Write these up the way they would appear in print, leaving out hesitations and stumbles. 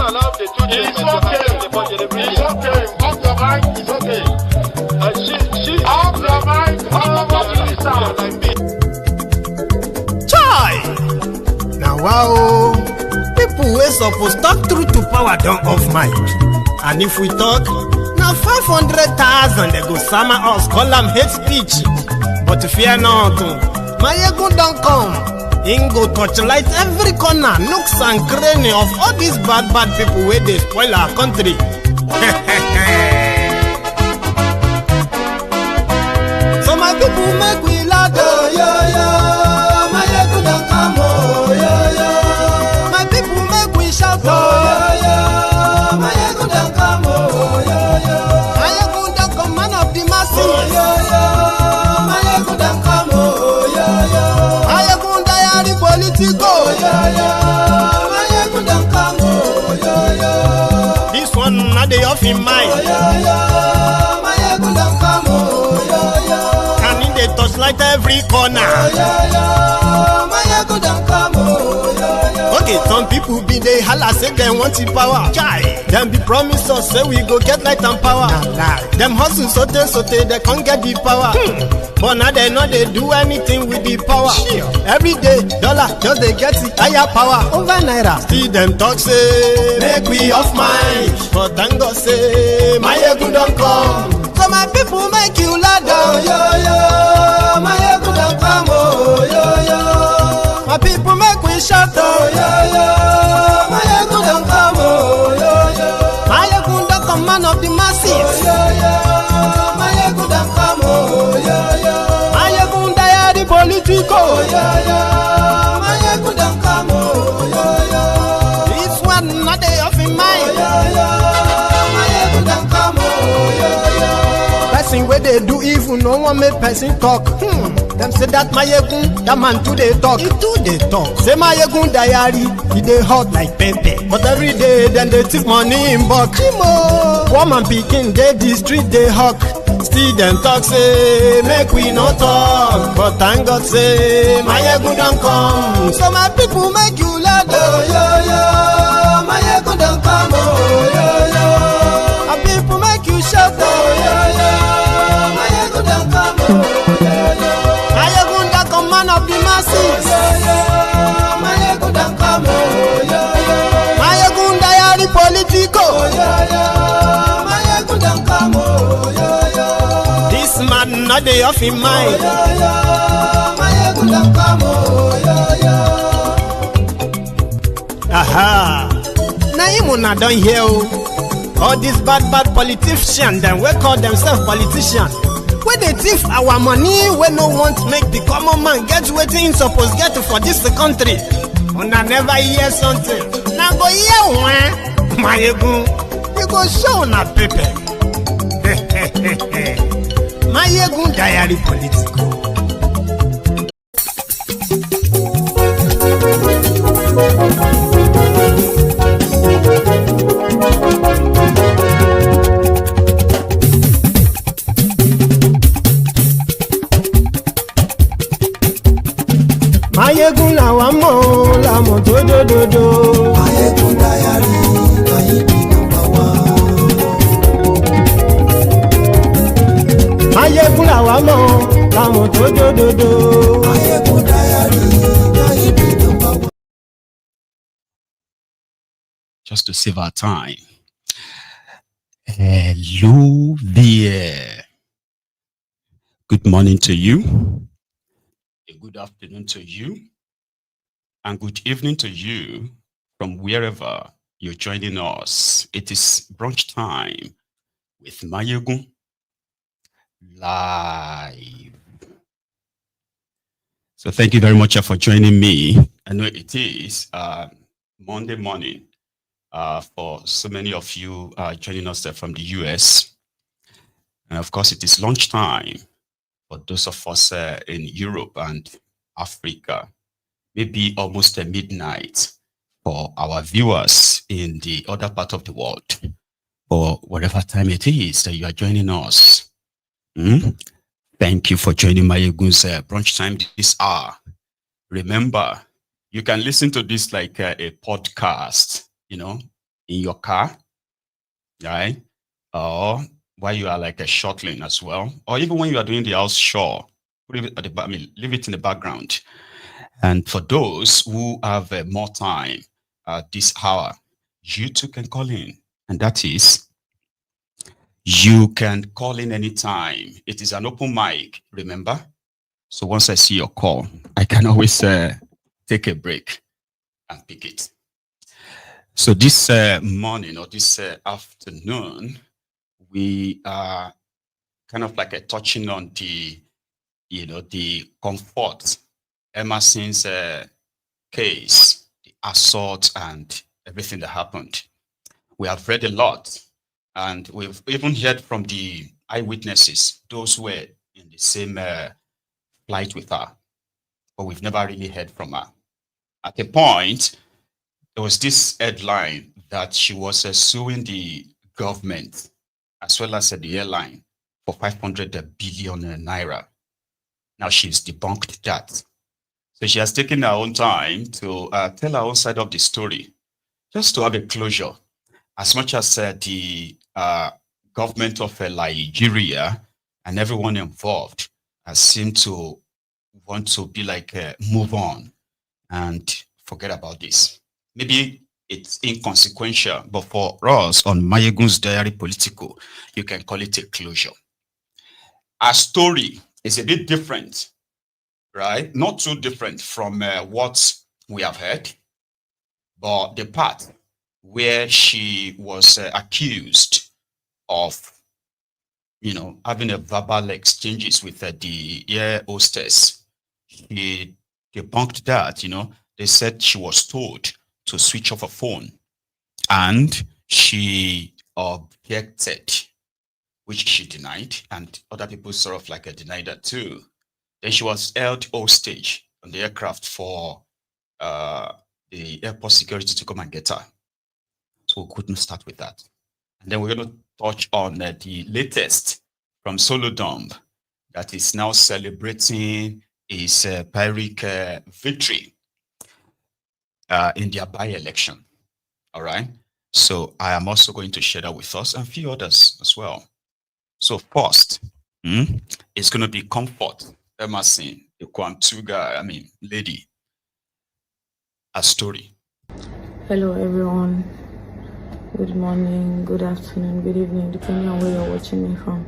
allow the two It's okay. It's okay. Off your mind. It's okay. Off your mind. Chai! Now wow, people wey suppose talk truth to power don off mic. And if we talk, now 500,000 they go sama us, call them hate speech. But fear not, Maiyegun don't come. Him go torchlight every corner, nooks and cranny of all these bad people where they spoil our country. So my people make we laugh, oh, yo, yo. Maiyegun don't come, oh, yo, yo. My people make we shout, oh, yo, yo. Maiyegun don't come, oh, yo, yo. Maiyegun don't come, man of the masses, oh, yo, yo. Maiyegun don't come, oh, yo, yo. Maiyegun diary politico, oh, yo, yo. Maiyegun don't come, oh, yo, yo. This one not the off in mind, oh, yo, yo. Maiyegun don't come, oh, yo, yo. And in the touchlight every corner, oh, yo, yo. Maiyegun don't come, oh, yo, yo. Okay, some people be they holla say they want the power. Chai, them be promise us say we go get light and power. Nah. Them hustle sote they can't get the power. But now they know they do anything with the power. Sure. Every day, dollar just they get the higher power over naira. See them talk say make we off mind. But thank God say Maiyegun don't come. So my people make you laugh, oh, yo, yo. Maiyegun don't come, oh, yo, yo. My people make we shout, oh, yo, yo. Maiyegun don't come, oh, yo, yo. Maiyegun don't come, man of the masses, oh, yo, yo. Maiyegun don't come, oh, yo, yo. Maiyegun diary politico, oh, yo, yo. Maiyegun don't come, oh, yo, yo. This one not the off in mind, oh, yo, yo. Maiyegun don't come, oh, yo, yo. Person where they do evil, no one make person talk. Them say that Maiyegun, that man too they talk. He too they talk. Say Maiyegun diary, he they hot like pepper. But every day then they take money in bulk. Kwam and pikin they the street they hawk. Still them talk say make we no talk. But thank God say Maiyegun don't come. So my people make you laugh, oh, yo, yo. Maiyegun don't come, oh, yo, yo. And people make you shout, oh, yo, yo. Maiyegun don't come, oh, yo, yo. Maiyegun don't come, man of the masses, oh, yo, yo. Maiyegun don't come, oh, yo, yo. Maiyegun diary politico, oh, yo, yo. Maiyegun don't come, oh, yo, yo. This man not the off in mind, oh, yo, yo. Maiyegun don't come, oh, yo, yo. Aha. Now him una don hear all these bad politicians, them we call themselves politicians. Where they thief our money, we no want make the common man get wetin him suppose get for this country. Una never hear something. Now go hear one, Maiyegun, you go show una paper. Maiyegun diary political. Maiyegun làwa mọ̀ làmọ̀ tó dòdòdò. Maiyegun diary Maiyegun number one. Maiyegun làwa mọ̀ làmọ̀ tó dòdòdò. Maiyegun diary Maiyegun number one. Just to save our time. Hello there. Good morning to you. Good afternoon to you, and good evening to you from wherever you're joining us. It is brunch time with Maiyegun live. So thank you very much for joining me. I know it is Monday morning for so many of you joining us from the US. And of course, it is lunchtime for those of us in Europe and Africa, maybe almost midnight for our viewers in the other part of the world, or whatever time it is that you are joining us. Thank you for joining Maiyegun's brunch time this hour. Remember, you can listen to this like a podcast, you know, in your car, right? Or while you are like a shuttling as well, or even when you are doing the house chore, leave it at the, leave it in the background. And for those who have more time this hour, you too can call in, and that is, you can call in anytime. It is an open mic, remember? So once I see your call, I can always take a break and pick it. So this morning or this afternoon, we are kind of like touching on the, the comfort, Emmanson's case, the assault and everything that happened. We have read a lot, and we've even heard from the eyewitnesses, those who were in the same flight with her, but we've never really heard from her. At a point, there was this headline that she was suing the government as well as the airline for 500 billion naira. Now she's debunked that. So she has taken her own time to tell her own side of the story, just to have a closure. As much as the government of Nigeria and everyone involved seem to want to be like, move on and forget about this. Maybe it's inconsequential, but for us on Maiyegun's Diary Political, you can call it a closure. Our story is a bit different, right? Not too different from what we have heard, but the part where she was accused of, having a verbal exchanges with the air hostess, she debunked that. They said she was told to switch off her phone, and she objected, which she denied, and other people sort of like denied that too. Then she was held hostage on the aircraft for the airport security to come and get her. So we couldn't start with that. And then we're going to touch on the latest from Soludo, that is now celebrating his Pyrrhic victory in their by-election. All right. So I am also going to share that with us and a few others as well. So first, it's going to be Comfort, Emmanson, the Kwam2 guy, lady. A story. Hello everyone. Good morning, good afternoon, good evening, depending on where you're watching me from.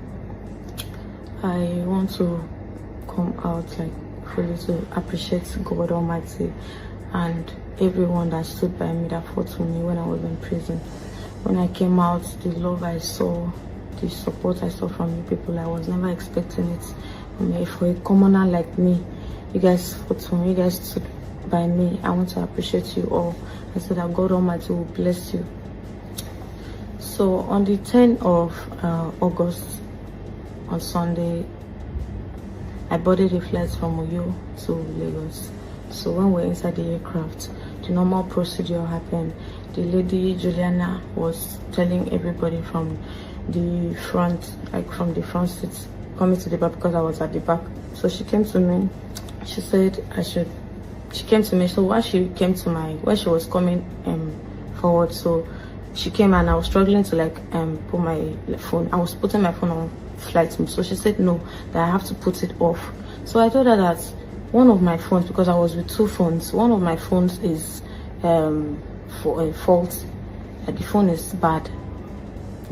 I want to come out fully to appreciate God Almighty and everyone that stood by me, that fought for me when I was in prison. When I came out, the love I saw, the support I saw from you people, I was never expecting it. For a commoner like me, you guys fought for me, you guys stood by me. I want to appreciate you all. I said that God Almighty will bless you. So on the 10th of August, on Sunday, I boarded a flight from Uyo to Lagos. So when we're inside the aircraft, the normal procedure happened. The lady Juliana was telling everybody from the front, from the front seats, coming to the back because I was at the back. So she came to me. She said she came to me. So while she came to where she was coming forward, so she came and I was struggling to put my phone. I was putting my phone on flight mode. So she said no, that I have to put it off. So I told her that one of my phones, because I was with two phones, one of my phones is for a fault. The phone is bad.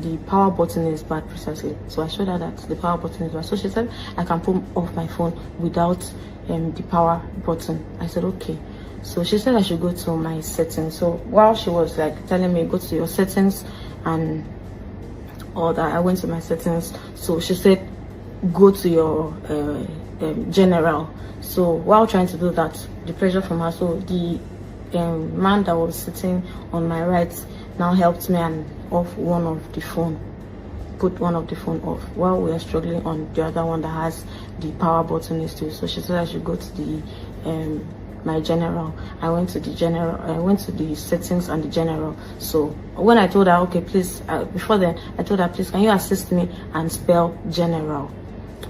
The power button is bad, precisely. So I showed her that the power button is bad. So she said I can put off my phone without the power button. I said okay. So she said I should go to my settings. So while she was telling me go to your settings and all that, I went to my settings. So she said go to your general. So while trying to do that, the pressure from her, so the man that was sitting on my right now helped me and off one of the phone, put one of the phone off while we are struggling on the other one that has the power button is too. So she said I should go to the my general. I went to the general. I went to the settings and the general. So when I told her okay please, before then I told her please can you assist me and spell general.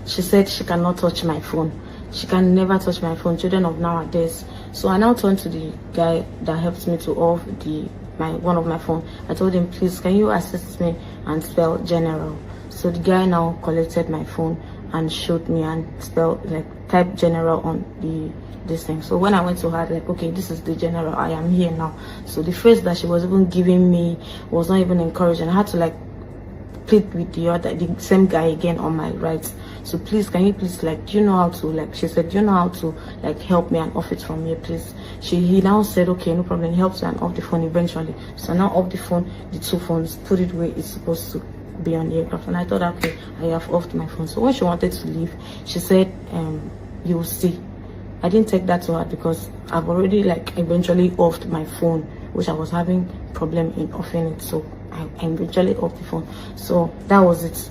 She said she cannot touch my phone. She can never touch my phone, children of nowadays. So I now turned to the guy that helped me to off the one of my phone. I told him, please, can you assist me and spell general? So the guy now collected my phone and showed me and spelled, like, type general on this thing. So when I went to her, like, okay, this is the general, I am here now. So the phrase that she was even giving me was not even encouraging. I had to, like, plead with the same guy again on my right. So please, can you please, like, do you know how to, like, she said, do you know how to, like, help me and off it from here, please? He now said, okay, no problem. He helps me and off the phone eventually. So now off the phone, the two phones, put it where it's supposed to be on the aircraft. And I thought, okay, I have offed my phone. So when she wanted to leave, she said, you will see. I didn't take that to heart because I've already, like, eventually offed my phone, which I was having problem in offing it. So I eventually off the phone. So that was it.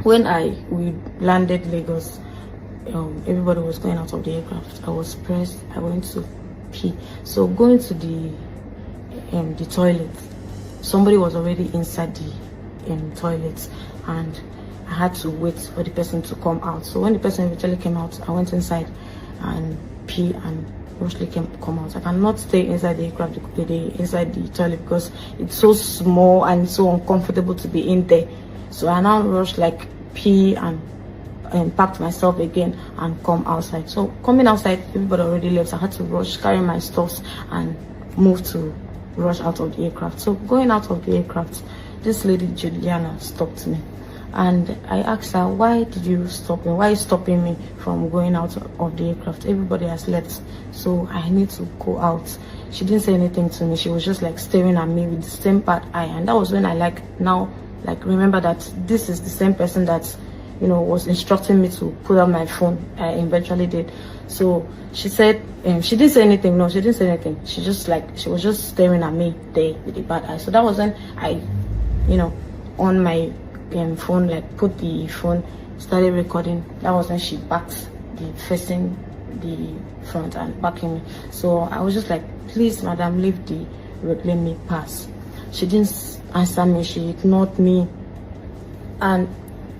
When we landed Lagos, everybody was going out of the aircraft. I was pressed. I went to pee. So going to the toilet, somebody was already inside the toilet, and I had to wait for the person to come out. So when the person eventually came out, I went inside and pee and rushly come out. I cannot stay inside the aircraft, inside the toilet, because it's so small and so uncomfortable to be in there. So I now rushed, like, pee and packed myself again and come outside. So coming outside, everybody already left. I had to rush, carry my stuffs and move to rush out of the aircraft. So going out of the aircraft, this lady Juliana stopped me. And I asked her, why did you stop me? Why are you stopping me from going out of the aircraft? Everybody has left, so I need to go out. She didn't say anything to me. She was just, like, staring at me with the same bad eye. And that was when I, like, now, like, remember that this is the same person that, you know, was instructing me to put out my phone. I eventually did. So she said, she didn't say anything. No, she didn't say anything. She was just staring at me there with the bad eye. So that was when I, you know, on my phone, like, put the phone, started recording. That was when she backed facing the front and backing me. So I was just like, please, madam, leave the road, let me pass. She didn't answer me. She ignored me. And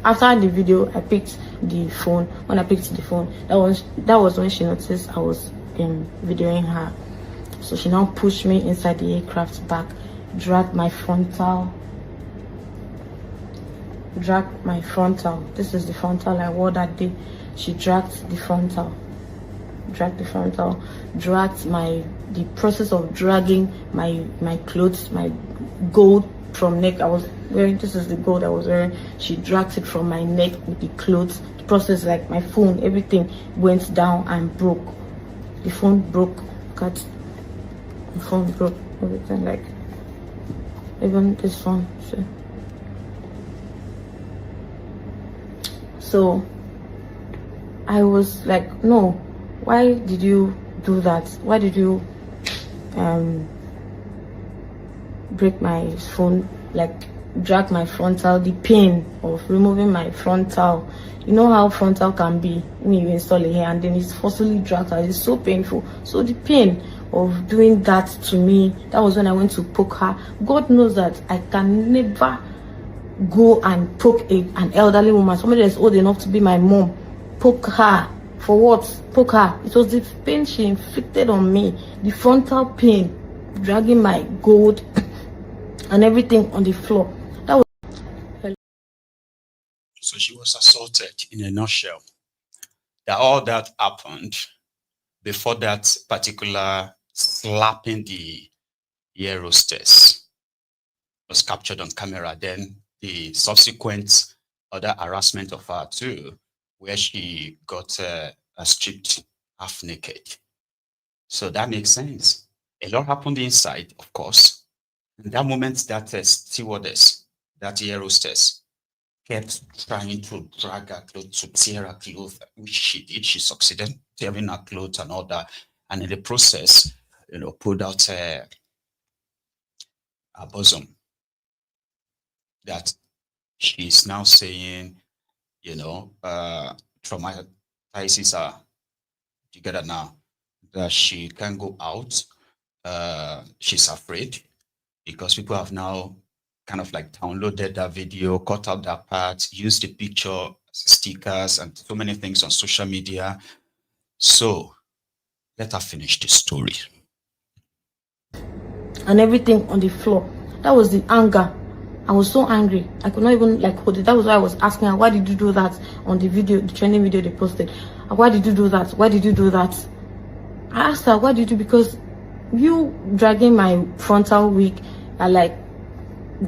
after the video, I picked the phone. When I picked the phone, that was when she noticed I was videoing her. So she now pushed me inside the aircraft back, dragged my frontal. This is the frontal I wore that day. She dragged the frontal, dragged the process of dragging my clothes, my gold from neck I was wearing. This is the gold I was wearing. She dragged it from my neck with the clothes. The process, like, my phone, everything went down and broke. The phone broke. Cut. The phone broke. Everything, like, even this phone. So I was like, no, why did you do that? Why did you break my phone, like, drag my frontal? The pain of removing my frontal, you know how frontal can be when you install a hair and then it's forcibly dragged out. It's so painful. So the pain of doing that to me, that was when I went to poke her. God knows that I can never go and poke an elderly woman, somebody that's old enough to be my mom. Poke her for what? Poke her. It was the pain she inflicted on me, the frontal pain, dragging my gold and everything on the floor. That was. So she was assaulted, in a nutshell. That all that happened before that particular slapping the air hostess was captured on camera. Then the subsequent other harassment of her too, where she got stripped half naked. So that makes sense. A lot happened inside, of course. In that moment, that stewardess, that air hostess, kept trying to drag her clothes, to tear her clothes, which she did. She succeeded, tearing her clothes and all that. And in the process, you know, pulled out her bosom. That she's now saying, you know, traumatizes her. You get it now? That she can't go out. She's afraid because people have now kind of like downloaded that video, cut out that part, used the picture, stickers, and so many things on social media. So let her finish the story. and everything on the floor. That was the anger. I was so angry. I could not even like hold it. That was why I was asking her, why did you do that on the video, the trending video they posted? Why did you do that? Why did you do that? I asked her, why did you do? Because you dragging my frontal wig and like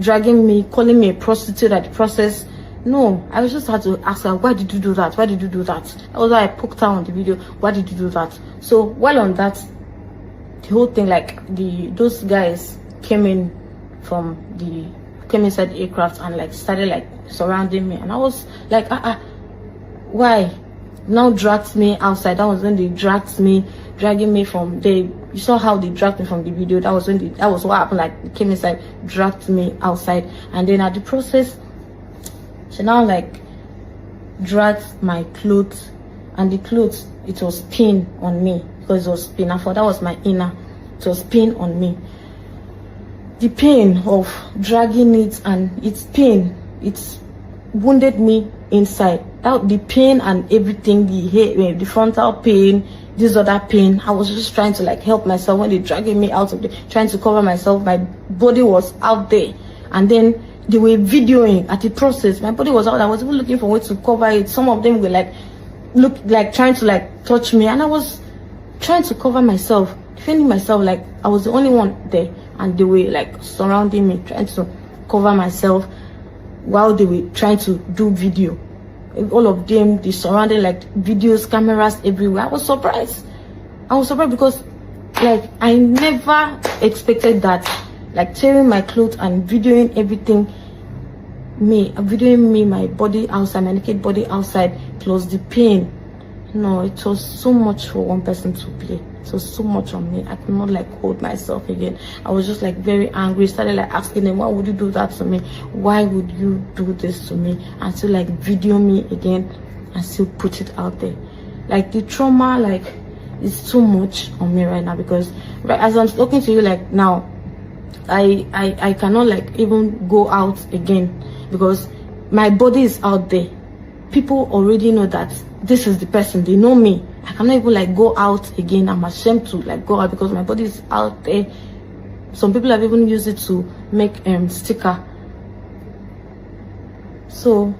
dragging me, calling me a prostitute at the process. No, I just had to ask her, why did you do that? Why did you do that? That was why I poked her on the video. Why did you do that? So while on that, the whole thing, like those guys came inside the aircraft and like started like surrounding me, and I was like, why? Now dragged me outside. That was when they dragging me from the. You saw how they dragged me from the video. That was what happened. Like they came inside, dragged me outside, and then at the process, she now like dragged my clothes, and the clothes, it was pin on me because it was pin. I thought that was my inner. It was pin on me. The pain of dragging it and its pain, it's wounded me inside. That the pain and everything, the frontal pain, this other pain. I was just trying to like help myself when they dragging me out of the, trying to cover myself. My body was out there, and then they were videoing at the process. My body was out. I was even looking for ways to cover it. Some of them were like trying to like touch me, and I was trying to cover myself, defending myself. Like I was the only one there, and they were like surrounding me, trying to cover myself while they were trying to do video. All of them, they surrounded like videos, cameras everywhere. I was surprised because like I never expected that, like tearing my clothes and videoing everything, videoing me, my body outside, my naked body outside, plus the pain. No, it was so much for one person to play. It was so much on me. I could not like hold myself again. I was just like very angry. Started like asking them, why would you do that to me? Why would you do this to me? And still like video me again and still put it out there. Like the trauma like is too much on me right now, because right as I'm talking to you like now, I cannot like even go out again because my body is out there. People already know that this is the person. They know me. I cannot even like go out again. I'm ashamed to like go out because my body is out there. Some people have even used it to make sticker. So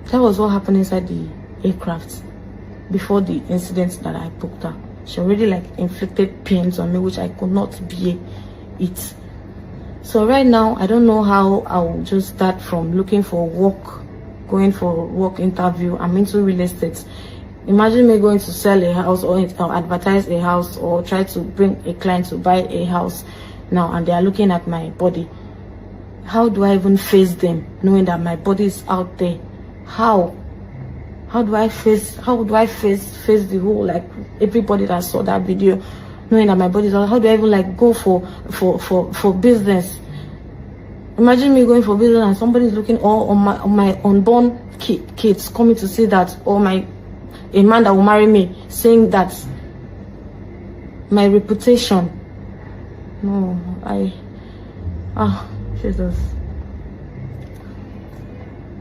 that was what happened inside the aircraft before the incident that I booked her. She already like inflicted pains on me, which I could not bear it. So right now I don't know how I'll just start from looking for work, going for a work interview. I'm into real estate. Imagine me going to sell a house or advertise a house or try to bring a client to buy a house now, and they are looking at my body. How do I even face them knowing that my body is out there? How would I face the whole, like everybody that saw that video knowing that my body is out? How do I even like go for business? Imagine me going for business and somebody's looking all on my unborn kids coming to see that, or a man that will marry me saying that my reputation. No, Jesus.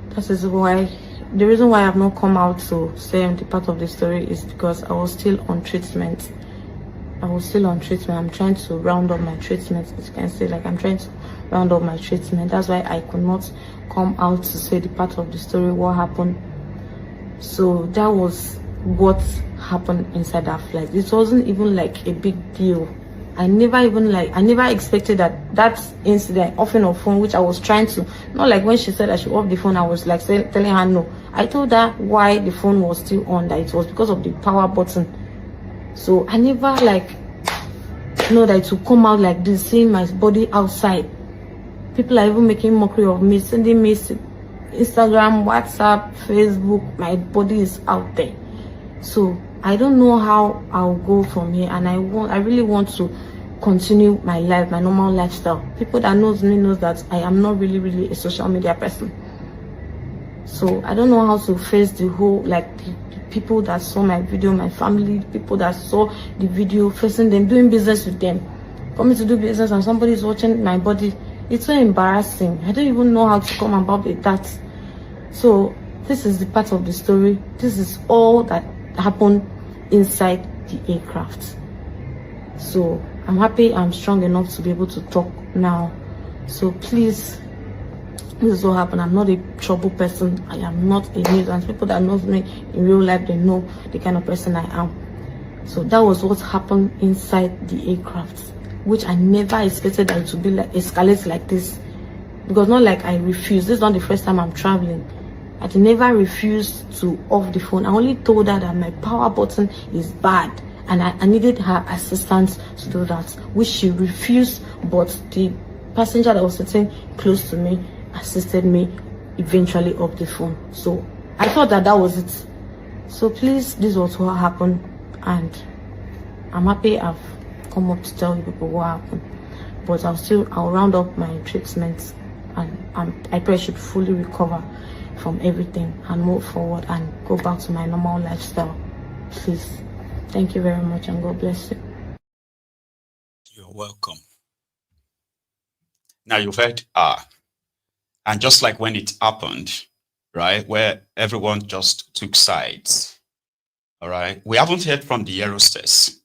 That is why, the reason why I have not come out to say the part of the story is because I was still on treatment. I'm trying to round up my treatment. As you can see, like I'm trying to round up my treatment. That's why I could not come out to say the part of the story, what happened. So that was what happened inside that flight. It wasn't even like a big deal. I never expected that incident, offing her phone, which I was trying to, not like when she said I should off the phone, I was like telling her no. I told her why the phone was still on, that it was because of the power button. So I never like know that it would come out like this, seeing my body outside. People are even making mockery of me, sending me Instagram, WhatsApp, Facebook. My body is out there. So I don't know how I'll go from here, and I really want to continue my life, my normal lifestyle. People that knows me knows that I am not really a social media person. So I don't know how to face the whole, like the people that saw my video, my family, people that saw the video, facing them, doing business with them, coming to do business, and somebody is watching my body. It's so embarrassing. I don't even know how to come about with that. So this is the part of the story. This is all that happened inside the aircraft. So I'm happy I'm strong enough to be able to talk now. So please, this is what happened. I'm not a trouble person. I am not a nuisance. People that know me in real life, they know the kind of person I am. So that was what happened inside the aircraft, which I never expected that it would be like escalate like this. Because not like I refused. This is not the first time I'm traveling. I never refused to off the phone. I only told her that my power button is bad and I needed her assistance to do that, which she refused. But the passenger that was sitting close to me assisted me eventually off the phone. So I thought that was it. So please, this was what happened, and I'm happy I've come up to tell you people what happened. But I'll round up my treatment, and I pray I should fully recover from everything and move forward and go back to my normal lifestyle. Please. Thank you very much, and God bless you. You're welcome. Now you've heard and just like when it happened, right, where everyone just took sides, all right, we haven't heard from the aerostess,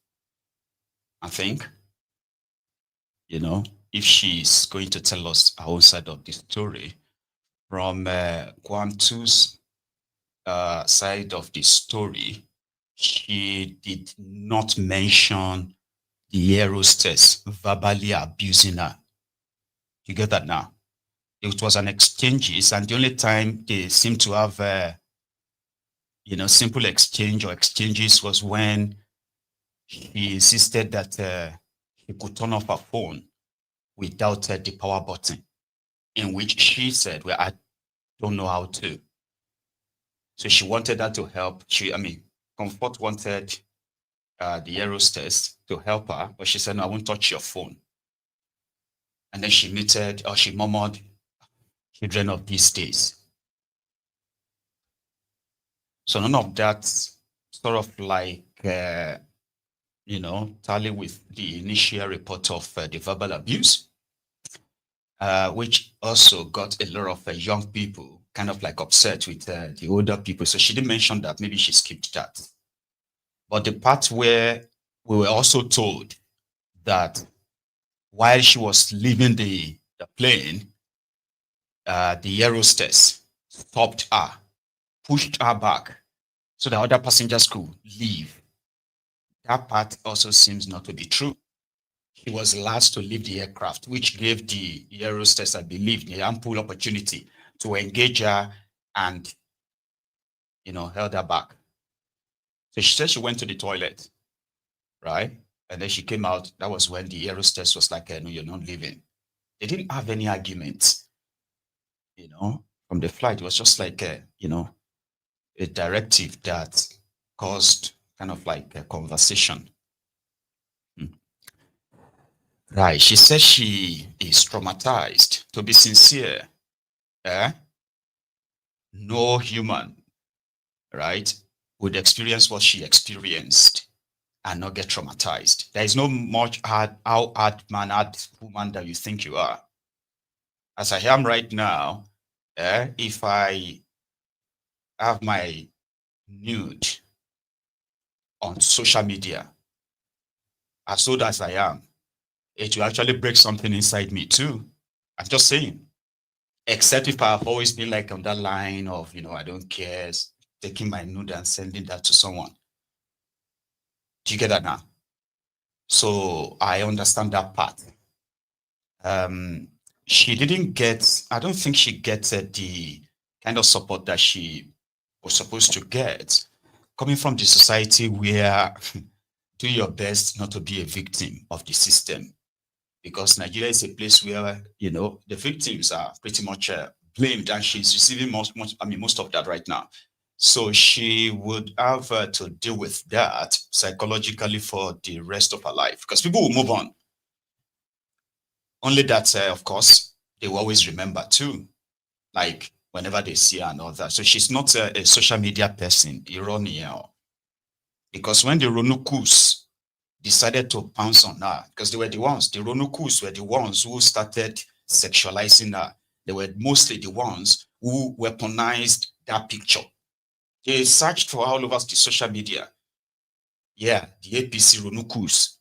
I think, if she's going to tell us her own side of the story. From Kwam2's side of the story, she did not mention the aerostess verbally abusing her. You get that now? It was an exchanges, and the only time they seem to have, simple exchange or exchanges was when he insisted that he could turn off her phone without the power button, in which she said, well, I don't know how to. So she wanted her to help. Comfort wanted the aerostess to help her, but she said, no, I won't touch your phone. And then she murmured, children of these days. So none of that sort of like, tally with the initial report of the verbal abuse, which also got a lot of young people kind of like upset with the older people. So she didn't mention that. Maybe she skipped that. But the part where we were also told that while she was leaving the plane, the aerostess stopped her, pushed her back so the other passengers could leave. That part also seems not to be true. She was last to leave the aircraft, which gave the aerostess, I believe, the ample opportunity to engage her and, held her back. So she said she went to the toilet, right? And then she came out. That was when the aerostess was like, no, you're not leaving. They didn't have any arguments, from the flight. It was just like, a directive that caused kind of like a conversation. Right. She says she is traumatized. To be sincere, no human, right, would experience what she experienced and not get traumatized. There is no much how hard woman that you think you are. As I am right now, if I have my nude on social media, as old as I am, it will actually break something inside me too. I'm just saying. Except if I've always been like on that line of, I don't care, taking my nude and sending that to someone. Do you get that now? So I understand that part. She didn't get, I don't think she gets the kind of support that she was supposed to get, coming from the society where do your best not to be a victim of the system. Because Nigeria is a place where, the victims are pretty much blamed, and she's receiving most of that right now. So she would have to deal with that psychologically for the rest of her life, because people will move on. Only that, of course, they will always remember too, like whenever they see her and all that. So she's not a social media person, ironial, because when the Ronukus decided to pounce on her, because they were the ones, the Ronukus were the ones who started sexualizing her. They were mostly the ones who weaponized that picture. They searched for all over the social media. Yeah, the APC Ronukus.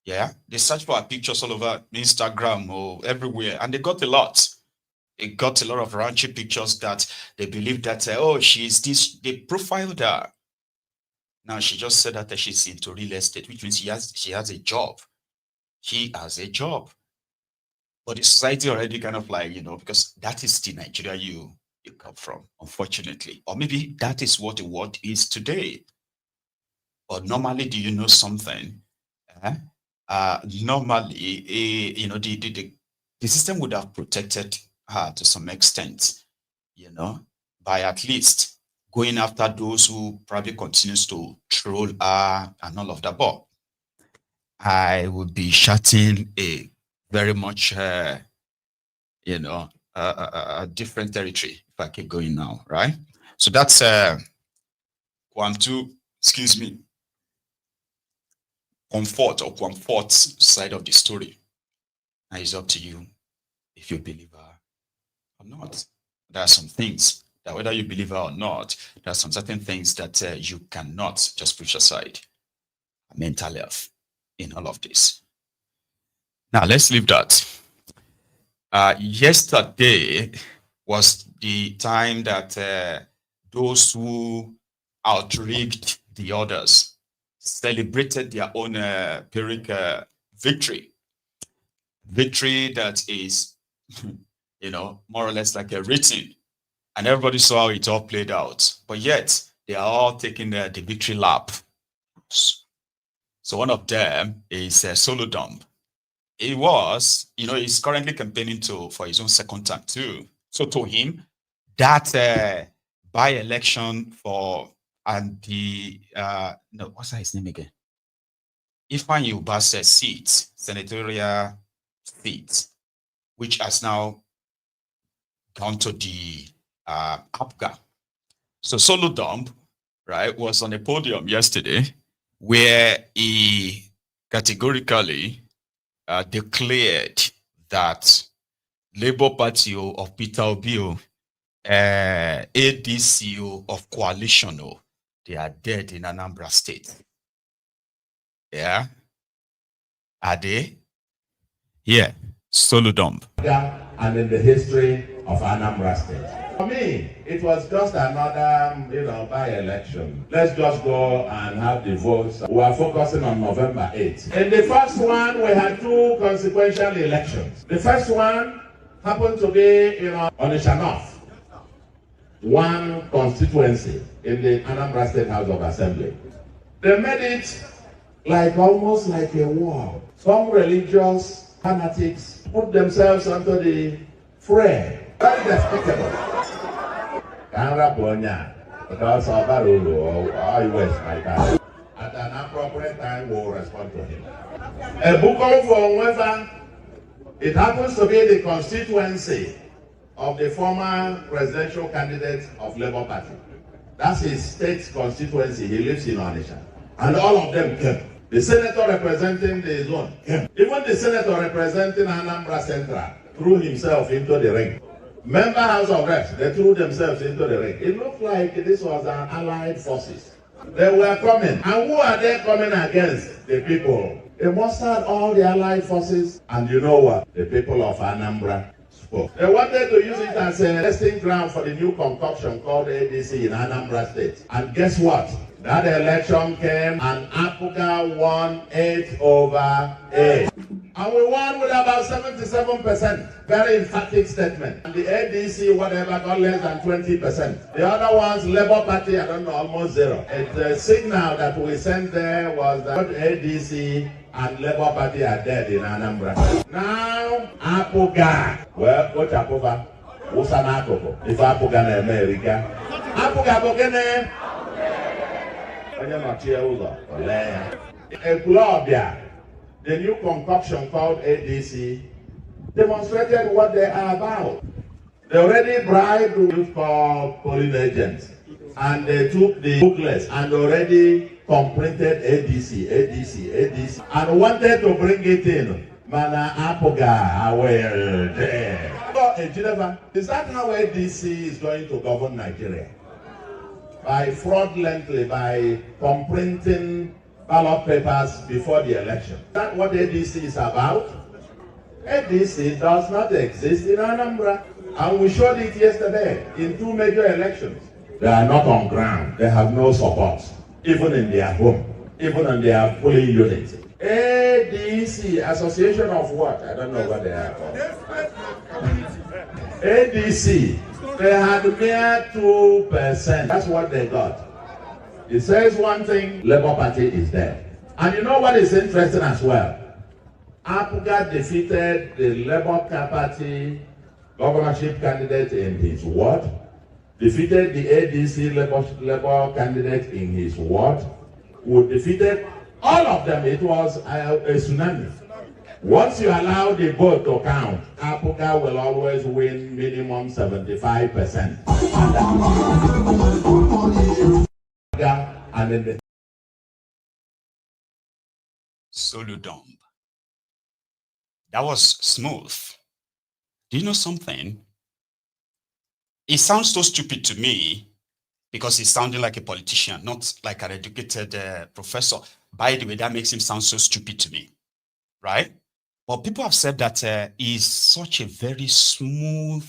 Yeah, they searched for her pictures all over Instagram or everywhere, and they got a lot. It got a lot of raunchy pictures that they believe that, oh, she's this, they profiled her. Now she just said that she's into real estate, which means she has a job. She has a job. But the society already kind of like, because that is the Nigeria you come from, unfortunately. Or maybe that is what the world is today. But normally, do you know something? Normally, the system would have protected her to some extent, by at least going after those who probably continues to troll her and all of that. But I would be shouting a very much, a different territory if I keep going now, right? So that's Kwam2, excuse me, Kwam4's side of the story. Now it's up to you if you believe her or not. There are some things that whether you believe her or not, there are some certain things that you cannot just push aside. Mental health in all of this. Now let's leave that. Yesterday was the time that those who outrigged the others celebrated their own Pyrrhic victory. Victory that is, more or less like a written. And everybody saw how it all played out. But yet, they are all taking the victory lap. So one of them is Soludo. He was, he's currently campaigning for his own second term too. So to him, that by-election for what's his name again? Ifeanyi Ubase's seat, senatorial seat, which has now gone to the APGA. So Soludo, right, was on a podium yesterday where he categorically declared that Labour Party of Peter Obi, ADC of coalition, they are dead in Anambra State. Yeah. Are they? Yeah. Soludo. And in the history of Anambra State. For me, it was just another, by-election. Let's just go and have the votes. We are focusing on November 8th. In the first one, we had two consequential elections. The first one happened to be, Onitsha North. One constituency in the Anambra State House of Assembly. They made it almost like a war. Some religious fanatics put themselves under the fray. Very despicable. Because at an appropriate time, we'll respond to him. A book for whether it happens to be the constituency of the former presidential candidate of Labour Party. That's his state constituency. He lives in Onitsha. And all of them came. The senator representing the zone came. Even the senator representing Anambra Central threw himself into the ring. Member House of Reps, they threw themselves into the ring. It looked like this was an allied forces. They were coming. And who are they coming against? The people. They mustered all the allied forces. And you know what? The people of Anambra spoke. They wanted to use it as a testing ground for the new concoction called ADC in Anambra State. And guess what? That election came and APGA won 8/8. And we won with about 77%. Very emphatic statement. And the ADC, whatever, got less than 20%. The other ones, Labour Party, I don't know, almost zero. The signal that we sent there was that ADC and Labour Party are dead in Anambra. Now, APGA. Well, what's APGA? What's an APGA? If APGA in America. APGA, a club, the new concoction called ADC demonstrated what they are about. They already bribed youth called polling agents, and they took the booklets and already comprinted ADC, and wanted to bring it in. Mana APGA, is that how ADC is going to govern Nigeria? By fraudulently, by comprinting ballot papers before the election. That's what ADC is about. ADC does not exist in Anambra. And we showed it yesterday in 2 major elections. They are not on ground. They have no support, even in their home, even in their polling unit. ADC, Association of what? I don't know what they are called. ADC, they had mere 2%. That's what they got. It says one thing, Labour Party is there. And you know what is interesting as well? Apuga defeated the Labour Party governorship candidate in his ward, defeated the ADC Labour candidate in his ward, who defeated all of them. It was a tsunami. Once you allow the vote to count, Apuga will always win minimum 75%. And then the Soludo. That was smooth. Do you know something? It sounds so stupid to me because he's sounding like a politician, not like an educated professor. By the way, that makes him sound so stupid to me, right? But people have said that he's such a very smooth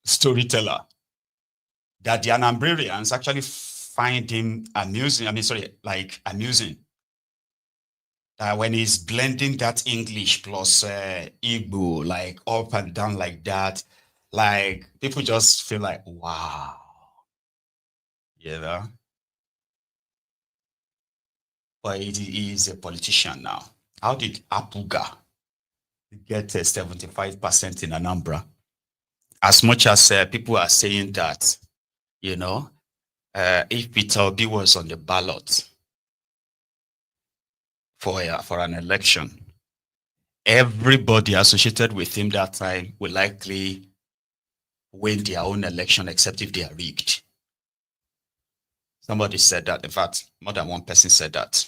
storyteller that the Anambrarians actually find him amusing. Amusing. When he's blending that English plus Igbo, like up and down like that, like people just feel like, wow. You know? But he is a politician now. How did Apuga get 75% in Anambra? As much as people are saying that, you know, if Peter Obi was on the ballot for an election, everybody associated with him that time will likely win their own election, except if they are rigged. Somebody said that. In fact, more than one person said that.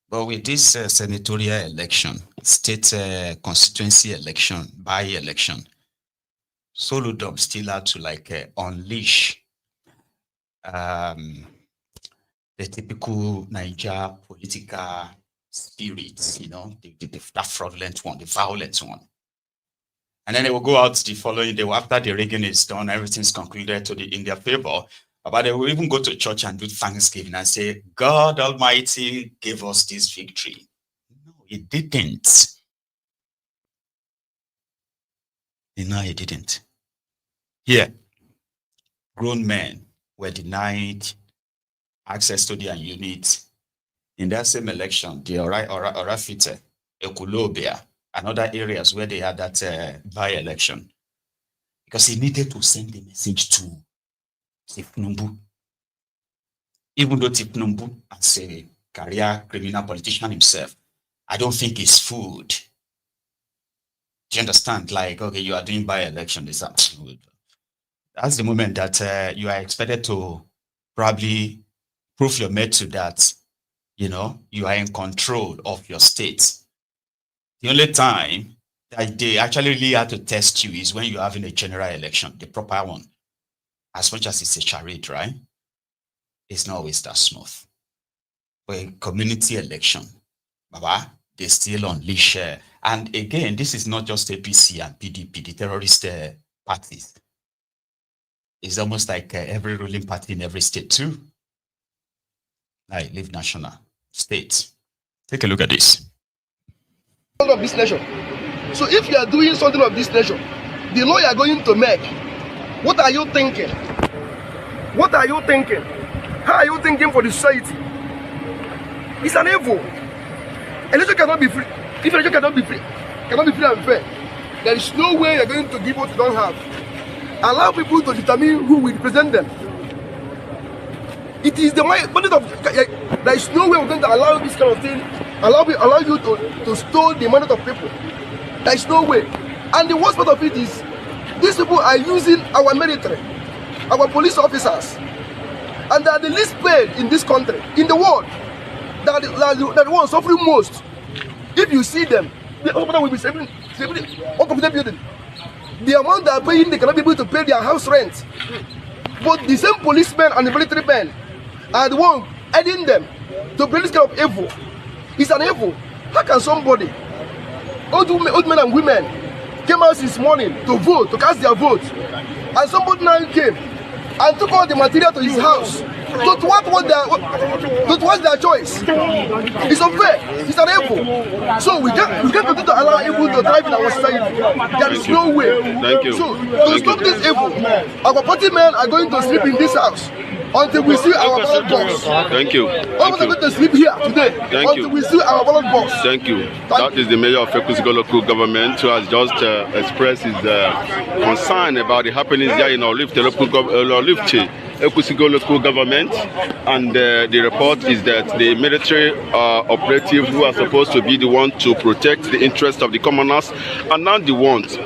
But with this senatorial election, state constituency election, by-election, Soludo still had to unleash the typical Niger political spirit, you know, that fraudulent one, the violent one. And then they will go out the following day after the rigging is done, everything's concluded in their favor. But they will even go to church and do thanksgiving and say, God Almighty gave us this victory. No, he didn't. No, he didn't. Here, grown men were denied access to their units in that same election, the Orafite, Ekulobia, and other areas where they had that by-election. Because he needed to send a message to thiefnubu. Even though thiefnubu, as a career criminal politician himself, I don't think he's fooled. Do you understand? Like, okay, you are doing by-election. That's the moment that you are expected to probably prove your mettle that, you know, you are in control of your state. The only time that they actually really have to test you is when you're having a general election, the proper one. As much as it's a charade, right? It's not always that smooth. But a community election, Baba, they still unleash. And again, this is not just APC and PDP, the terrorist parties. It's almost like every ruling party in every state too. I live national, state. Take a look at this. Of this nation. So if you are doing something of this nation, the law you are going to make, what are you thinking? What are you thinking? How are you thinking for the society? It's an evil. Election cannot be free. If election cannot be free and fair, there is no way you're going to give what you don't have. Allow people to determine who will represent them. It is the mandate of. There is no way we're going to allow this kind of thing. Allow you to steal the mandate of people. There is no way. And the worst part of it is, these people are using our military, our police officers, and they are the least paid in this country, in the world. They are the ones suffering most. If you see them, the hospital will be saving uncompleted building. The amount they are paying, they cannot be able to pay their house rent. But the same policemen and the military men are the ones aiding them to bring this kind of evil. It's an evil. How can somebody, old men and women, came out this morning to vote, to cast their vote, and somebody now came and took all the material to his house? To what was their choice? It's unfair. It's an evil. So we can't continue to allow evil to thrive in our society. There is no way. Thank you. So to stop this evil, our party men are going to sleep in this house until we see our ballot box. Thank you. All of us are going to sleep here today until we see our ballot box. Thank you. That is the mayor of Ekwusigo local government who has just expressed his concern about the happenings here in Olifte Ekwusigo local government, and the report is that the military operatives who are supposed to be the one to protect the interests of the commoners are now the ones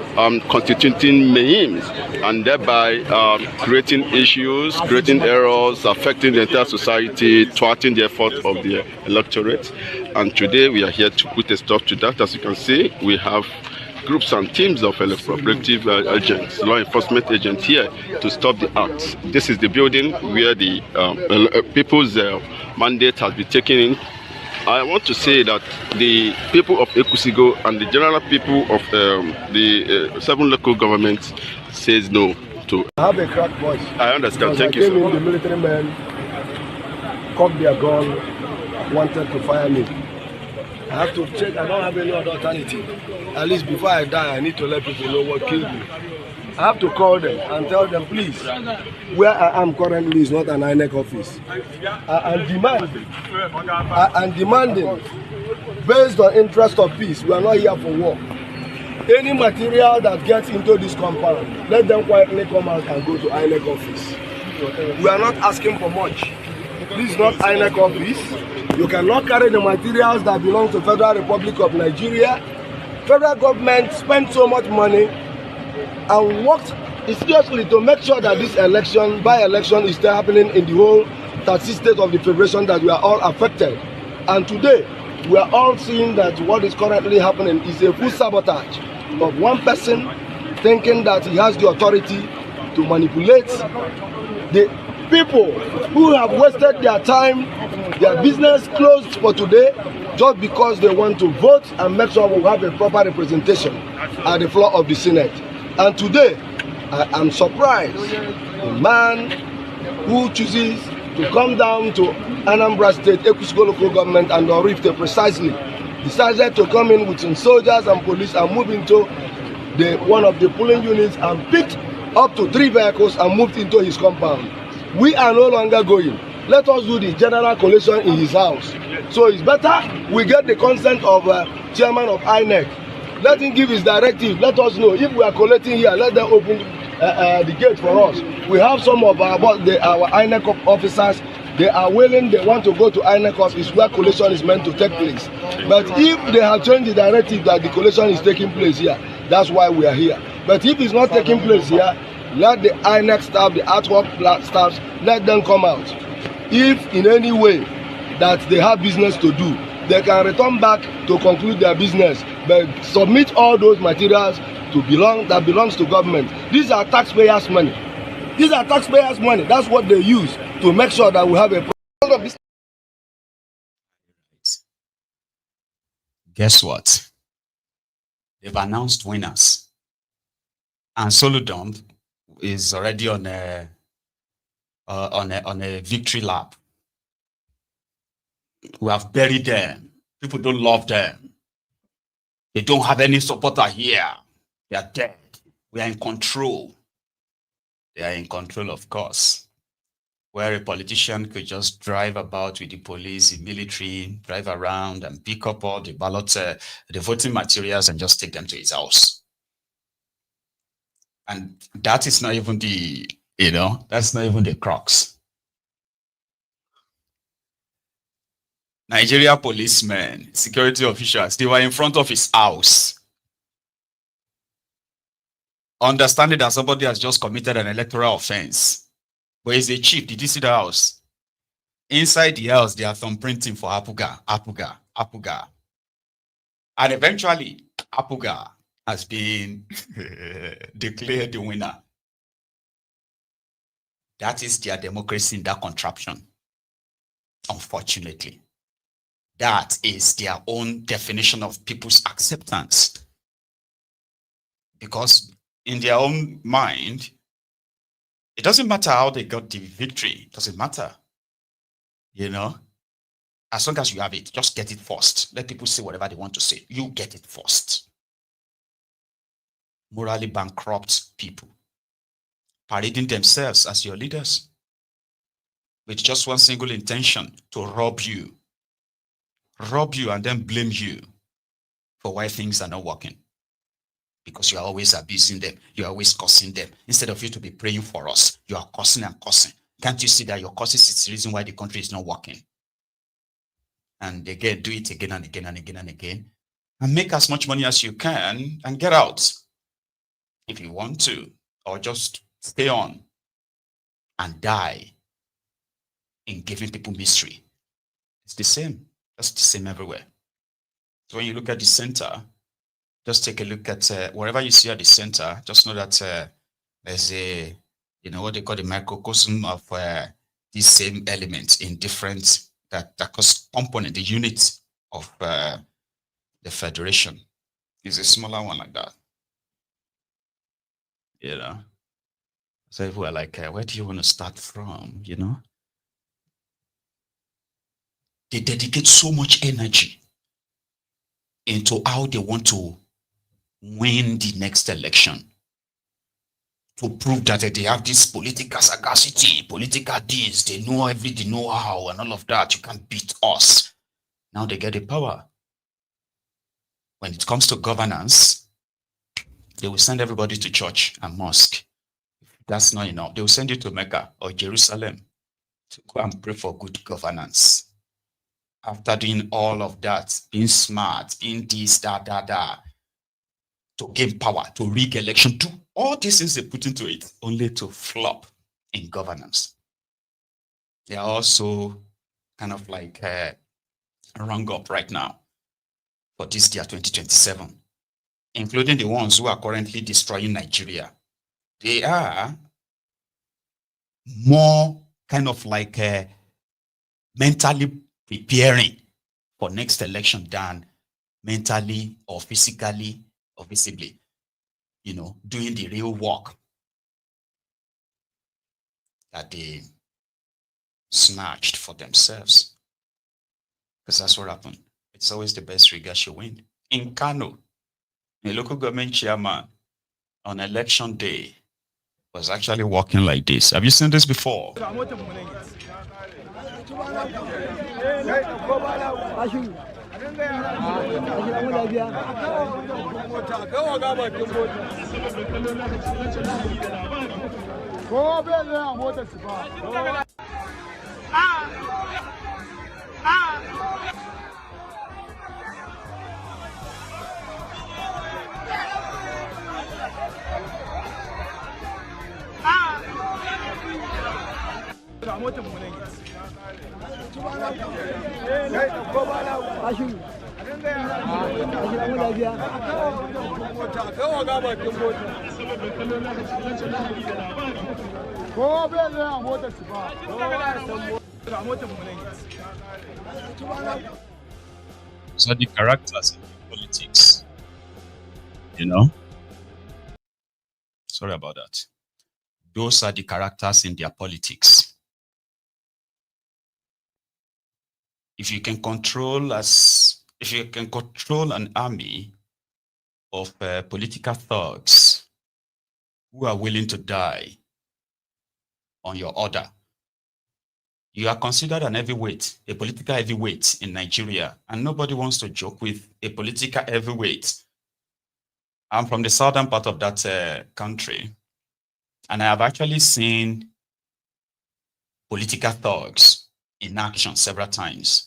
constituting memes and thereby creating issues, creating errors, affecting the entire society, thwarting the effort of the electorate. And today we are here to put a stop to that. As you can see, we have groups and teams of electoral-operative agents, law enforcement agents here to stop the acts. This is the building where the people's mandate has been taken in. I want to say that the people of Ekwusigo and the general people of the 7 local governments says no to. I have a cracked voice. I understand. Thank you, sir. sir. The military men cocked their gun, wanted to fire me. I have to check. I don't have any other alternative. At least before I die, I need to let people know what killed me. I have to call them and tell them, please, where I am currently is not an INEC office. I'm demanding, based on interest of peace, we are not here for war. Any material that gets into this compound, let them quietly come out and go to INEC office. We are not asking for much. This is not INEC office. You cannot carry the materials that belong to Federal Republic of Nigeria. Federal government spent so much money and worked seriously to make sure that this election, by-election, is still happening in the whole 30 states of the Federation, that we are all affected. And today, we are all seeing that what is currently happening is a full sabotage of one person thinking that he has the authority to manipulate the people who have wasted their time, their business closed for today, just because they want to vote and make sure we have a proper representation at the floor of the Senate. And today, I am surprised a man who chooses to come down to Anambra State, Ekwusigo local government, and Orifte precisely, decided to come in with some soldiers and police and move into one of the polling units and picked up to 3 vehicles and moved into his compound. We are no longer going. Let us do the general collation in his house. So it's better we get the consent of chairman of INEC. Let him give his directive. Let us know if we are collecting here. Let them open the gate for us. We have some of our INEC officers. They are willing. They want to go to INEC office where collation is meant to take place. But if they have changed the directive that the collation is taking place here, that's why we are here. But if it's not taking place here, let the INEC staff, the artwork staffs, let them come out. If in any way that they have business to do, they can return back to conclude their business, but submit all those materials that belongs to government. These are taxpayers' money. These are taxpayers' money. That's what they use to make sure that we have a problem. Guess what? They've announced winners, and Soludo is already on a victory lap. We have buried them. People don't love them. They don't have any supporter here. They are dead. We are in control. They are in control, of course. Where a politician could just drive about with the police, the military, drive around and pick up all the ballots, the voting materials, and just take them to his house. And that is not even the, that's not even the crux. Nigeria policemen, security officials, they were in front of his house, understanding that somebody has just committed an electoral offense. But he's a chief. Did you see the house? Inside the house, they are thumbprinting for Apuga, Apuga, Apuga. And eventually, Apuga has been declared the winner. That is their democracy in that contraption. unfortunately. That is their own definition of people's acceptance. Because in their own mind, it doesn't matter how they got the victory. It doesn't matter. You know, as long as you have it, just get it first. Let people say whatever they want to say. You get it first. Morally bankrupt people, parading themselves as your leaders with just one single intention: to rob you and then blame you for why things are not working. Because you are always abusing them. You are always cursing them. Instead of you to be praying for us, you are cursing and cursing. Can't you see that your curses is the reason why the country is not working? And again, do it again and again and again and again. And make as much money as you can and get out if you want to. Or just stay on and die in giving people mystery. It's the same. That's the same everywhere. So when you look at the center, just take a look at wherever you see at the center, just know that there's a, what they call the microcosm of these same elements in different, that component, the unit of the federation is a smaller one like that. So people are like, where do you want to start from, They dedicate so much energy into how they want to win the next election, to prove that they have this political sagacity, political this, they know everything, know how, and all of that. You can't beat us. Now they get the power. When it comes to governance, they will send everybody to church and mosque. If that's not enough, they will send you to Mecca or Jerusalem to go and pray for good governance. After doing all of that, being smart, being this, that, to gain power, to rig election, to all these things they put into it, only to flop in governance. They are also kind of like rung up right now for this year 2027, including the ones who are currently destroying Nigeria. They are more kind of like mentally preparing for next election than mentally or physically or visibly, doing the real work that they snatched for themselves. Because that's what happened. It's always the best regards you win. In Kano, a local government chairman on election day was actually walking like this. Have you seen this before? So the characters in politics, sorry about that. Those are the characters in their politics. If you can control an army of political thugs who are willing to die on your order, you are considered an heavyweight, a political heavyweight in Nigeria, and nobody wants to joke with a political heavyweight. I'm from the southern part of that country, and I have actually seen political thugs in action several times.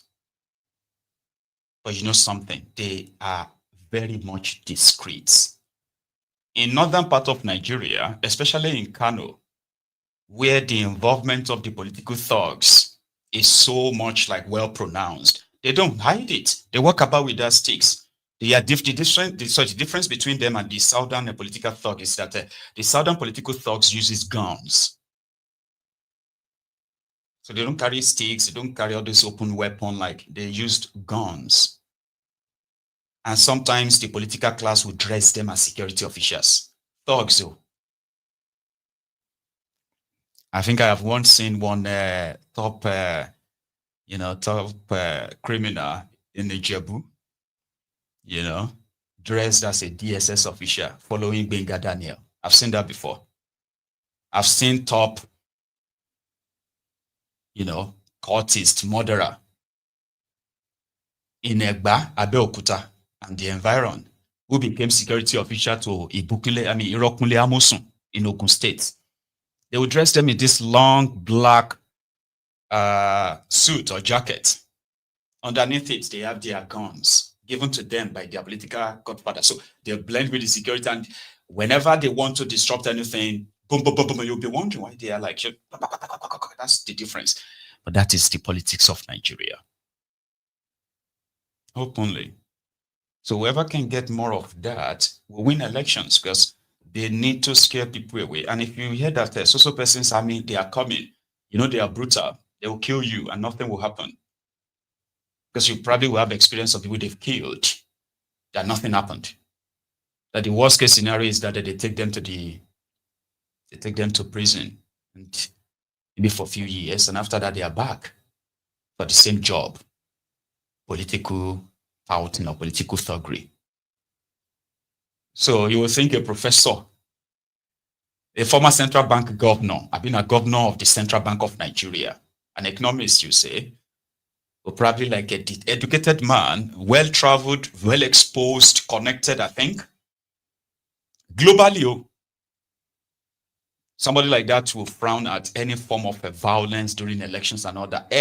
But you know something? They are very much discreet. In northern part of Nigeria, especially in Kano, where the involvement of the political thugs is so much like well pronounced, they don't hide it. They walk about with their sticks. The difference between them and the southern political thug is that the southern political thugs uses guns. So they don't carry sticks, they don't carry all this open weapon, like they used guns. And sometimes the political class would dress them as security officials. Thugs, though. I think I have once seen one top criminal in Ijebu, dressed as a DSS official following Benga Daniel. I've seen that before. I've seen top, cultist, murderer in Egba, Abeokuta, and the environ, who became security official to Irokunle Amosun in Ogun State. They would dress them in this long black suit or jacket. Underneath it, they have their guns given to them by their political godfather. So they blend with the security, and whenever they want to disrupt anything, boom, boom, boom, boom, you'll be wondering why they are like, that's the difference. But that is the politics of Nigeria. Openly. So whoever can get more of that will win elections, because they need to scare people away. And if you hear that social persons, they are coming, they are brutal, they will kill you and nothing will happen. Because you probably will have experience of people they've killed, that nothing happened. That the worst case scenario is that they take them to prison, and maybe for a few years, and after that they are back for the same job, political outing or political thuggery. So you will think a professor, a former central bank governor, I've been a governor of the Central Bank of Nigeria, an economist, you say, or probably like an educated man, well-traveled, well-exposed, connected, I think. Globally, somebody like that will frown at any form of violence during elections and all that.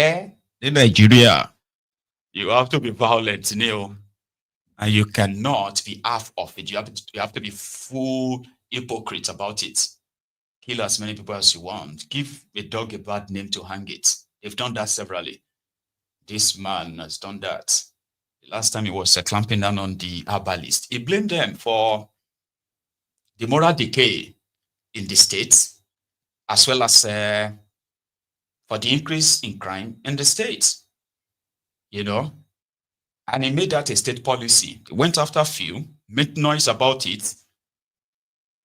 In Nigeria, you have to be violent, and you cannot be half of it. You have to be full hypocrite about it. Kill as many people as you want. Give a dog a bad name to hang it. They've done that severally. This man has done that. The last time he was clamping down on the herbalist, he blamed them for the moral decay in the states, as well as for the increase in crime in the states. And he made that a state policy. He went after a few, made noise about it,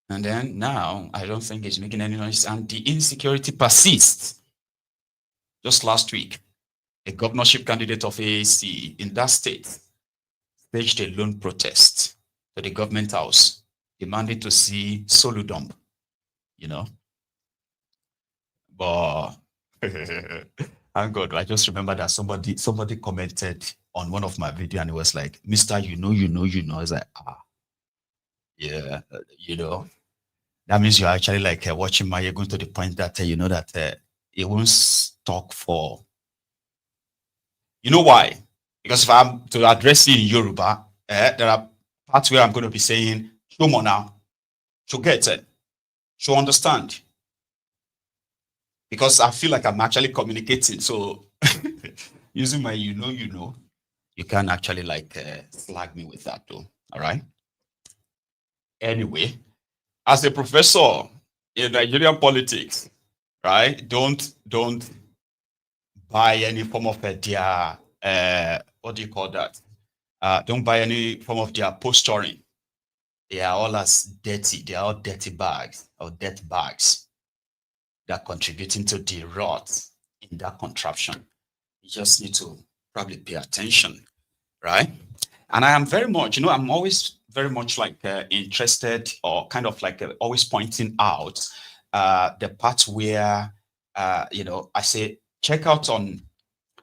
and then now I don't think he's making any noise, and the insecurity persists. Just last week, a governorship candidate of AAC in that state staged a lone protest to the government house, demanding to see Soludo, But thank God, I just remember that somebody commented on one of my videos, and it was like, Mr. I was like, yeah, that means you're actually like watching Maiyegun to the point that that it won't talk for. You know why? Because if I'm to address it in Yoruba, there are parts where I'm going to be saying, show now, show get it, show understand. Because I feel like I'm actually communicating. So using my you can actually like slag me with that though. All right. Anyway, as a professor in Nigerian politics, right? Don't buy any form of their what do you call that? Don't buy any form of their posturing. They are all as dirty. They are all dirty bags or debt bags that are contributing to the rot in that contraption. You just need to probably pay attention, right? And I am very much, I'm always very much like interested, or kind of like always pointing out the parts where, I say, check out on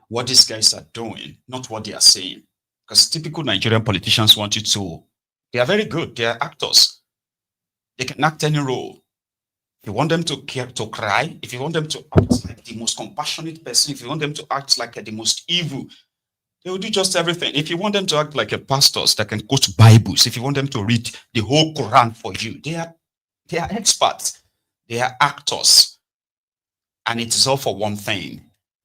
what these guys are doing, not what they are saying. Because typical Nigerian politicians want you to, they are very good. They are actors. They can act any role. If you want them to cry, if you want them to act like the most compassionate person, if you want them to act like the most evil, they will do just everything. If you want them to act like a pastors that can quote Bibles, if you want them to read the whole Quran for you, they are experts. They are actors. And it is all for one thing: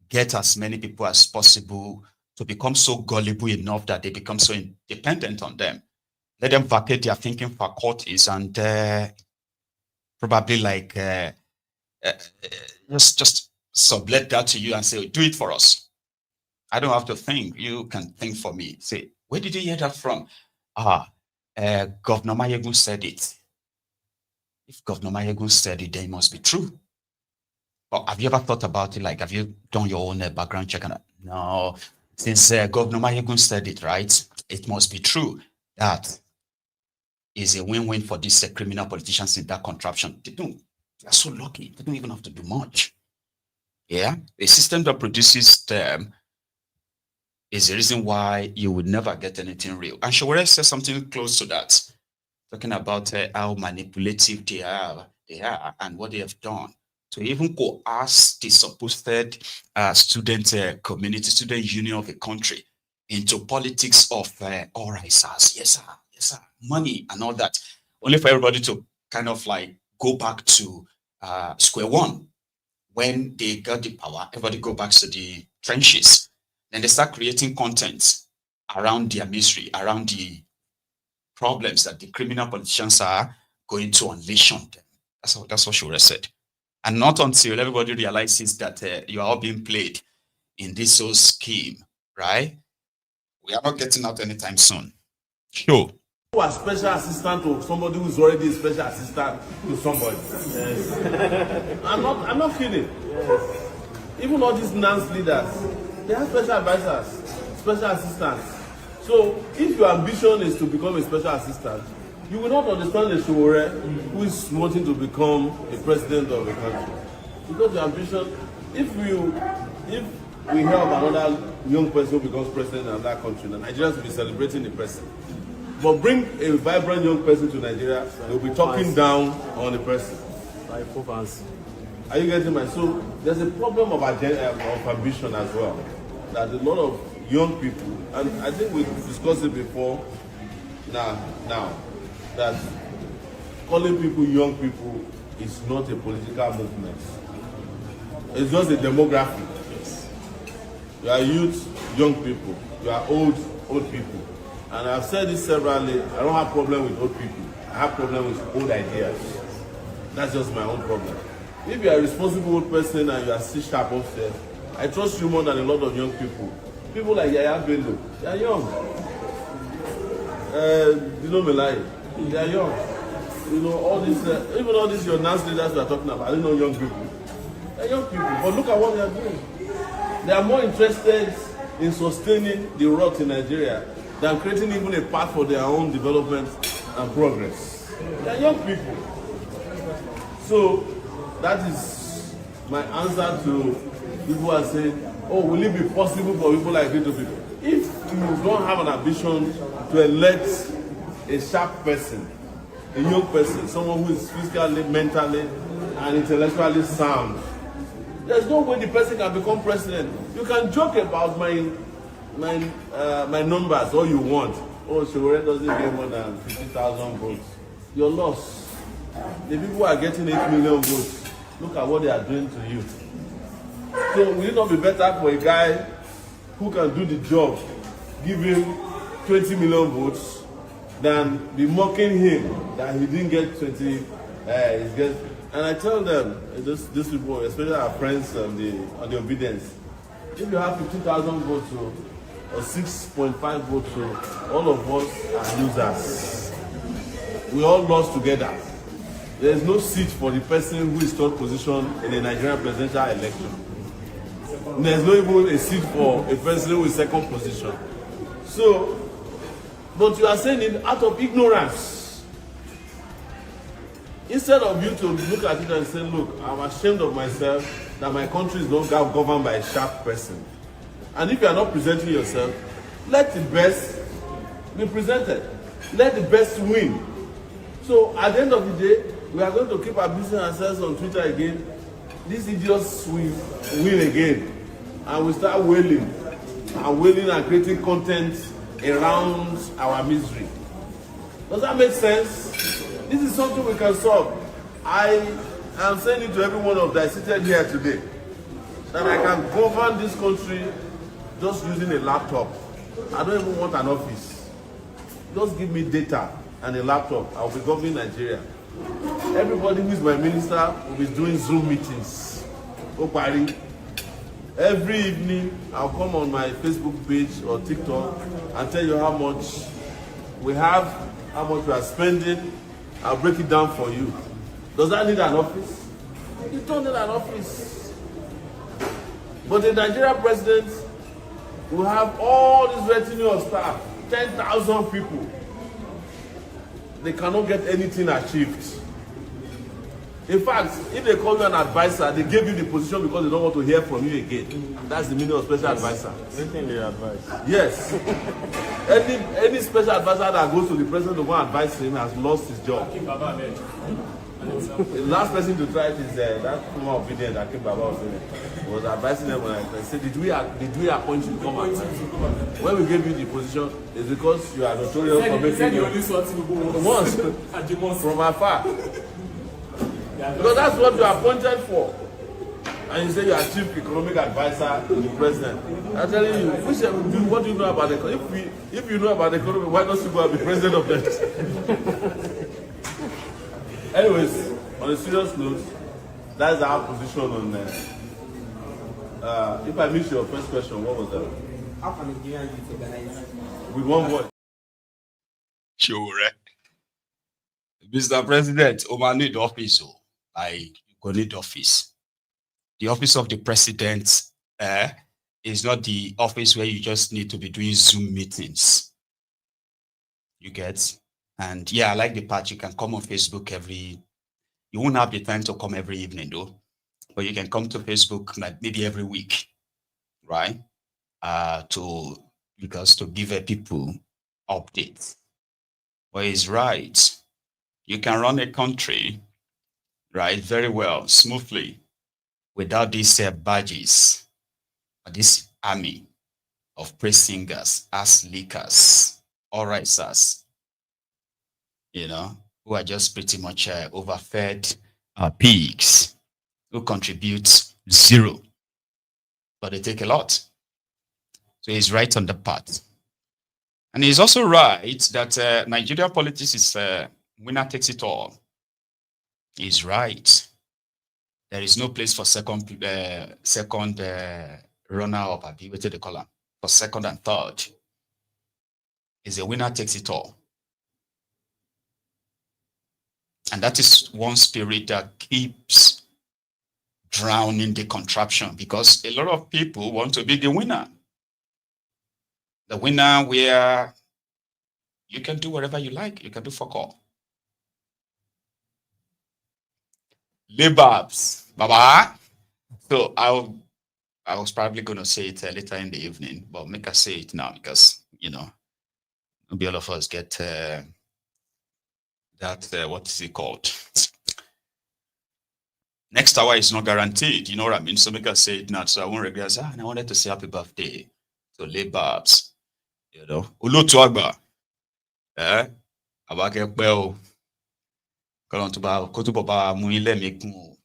get as many people as possible to become so gullible enough that they become so dependent on them. Let them vacate their thinking faculties and probably like just sublet that to you and say, do it for us. I don't have to think. You can think for me. Say, where did you hear that from? Governor Maiyegun said it. If Governor Maiyegun said it, then it must be true. But have you ever thought about it? Like, have you done your own background check? No. Since Governor Maiyegun said it, right? It must be true. That is a win-win for these criminal politicians in that contraption. They're so lucky. They don't even have to do much. Yeah? A system that produces them is the reason why you would never get anything real. And Shawara says something close to that, talking about how manipulative they are and what they have done to even coerce the supposed student community, student union of a country into politics of all right, sirs, yes, sir, money and all that, only for everybody to kind of like go back to square one. When they got the power, everybody go back to the trenches. Then they start creating content around their misery, around the problems that the criminal politicians are going to unleash on them. That's what Shura said. And not until everybody realizes that you are all being played in this whole scheme, right? We are not getting out anytime soon. Sure. You are special assistant to somebody who's already a special assistant to somebody. Yes. I'm not kidding. Yes. Even all these NANS leaders, they have special advisors, special assistants. So if your ambition is to become a special assistant, you will not understand the Showore who is wanting to become a president of a country. Because your ambition, if we help another young person who becomes president of that country, then Nigerians will be celebrating the person. But bring a vibrant young person to Nigeria, they'll be talking down on the person. Are you getting my? So there's a problem of ambition as well. That a lot of young people, and I think we've discussed it before. Now that calling people young people is not a political movement. It's just a demographic. You are youth, young people. You are old people. And I've said this severally, I don't have problem with old people. I have problem with old ideas. That's just my own problem. If you are a responsible old person and you are still sharp upstairs, I trust you more than a lot of young people. People like Yaya Bello, they are young. Melai, they are young. You know, all these, even all these your NANS leaders we are talking about, I don't know young people. They are young people, but look at what they are doing. They are more interested in sustaining the rot in Nigeria than creating even a path for their own development and progress. They are young people. So that is my answer to people who are saying, oh, will it be possible for people like little people? If you don't have an ambition to elect a sharp person, a young person, someone who is physically, mentally, and intellectually sound, there's no way the person can become president. You can joke about my numbers all you want. Oh, Showore doesn't get more than 50,000 votes. You're lost. The people who are getting 8 million votes, look at what they are doing to you. So will it not be better for a guy who can do the job, give him 20 million votes, than be mocking him that he didn't get 20? And I tell them, these people, especially our friends on the obedience, if you have 50,000 votes or 6.5 votes, all of us are losers. We all lost together. There is no seat for the person who is third position in a Nigerian presidential election. There's not even a seat for a person who is second position. So, but you are saying it out of ignorance. Instead of you to look at it and say, look, I'm ashamed of myself that my country is not governed by a sharp person. And if you are not presenting yourself, let the best be presented. Let the best win. So at the end of the day, we are going to keep abusing ourselves on Twitter again. These idiots will win again. And we start wailing and creating content around our misery. Does that make sense? This is something we can solve. I am saying it to every one of that seated here today, that I can govern this country just using a laptop. I don't even want an office. Just give me data and a laptop. I'll be governing Nigeria. Everybody who is my minister will be doing Zoom meetings. Opari, Every evening, I'll come on my Facebook page or TikTok and tell you how much we have, how much we are spending. I'll break it down for you. Does that need an office? You don't need an office. But the Nigerian president will have all this retinue of staff, 10,000 people. They cannot get anything achieved. In fact, if they call you an advisor, they give you the position because they don't want to hear from you again. That's the meaning of special advisor. Anything they advise. Yes. Any special advisor that goes to the president to go and advise him has lost his job. The last person to try it is that former obedient that came Baba was advising them when I said, did we appoint you to come and when we gave you the position, it's because you are notorious for making once from afar. Because that's what you are appointed for. And you say you are chief economic advisor to the president. I'm telling you, what do you know about the economy? If you know about the economy, why don't you go and be president of that? Anyways, on a serious note, that's our position on if I missed your first question, what was that? How can Nigerian youth organize? With one word. Sure. Mr. President, Oma need office. I go need office. The office of the president is not the office where you just need to be doing Zoom meetings. You get? And yeah, I like the part you can come on Facebook you won't have the time to come every evening though, but you can come to Facebook like maybe every week, right? To give people updates. But he's right. You can run a country, right, very well, smoothly, without these badges, or this army of praise singers, ass leakers, all right, sirs, who are just pretty much overfed pigs, who contribute zero, but they take a lot. So he's right on the part. And he's also right that Nigerian politics is winner takes it all. He's right. There is no place for second runner-up, what do they call them? For second and third. It's a winner takes it all. And that is one spirit that keeps drowning the contraption, because a lot of people want to be the winner. The winner where you can do whatever you like, you can do fuck all. Libabs, Baba. So I was probably going to say it later in the evening, but make us say it now because, maybe all of us get that, what is it called? Next hour is not guaranteed, you know what I mean? So make us say it now, so I won't regret. And I wanted to say happy birthday to Libabs, Ulutu Agba, Abake Bell. Kọ́lọ́n tó bá kó tó bọ̀ bá mú ilé mi gùn o.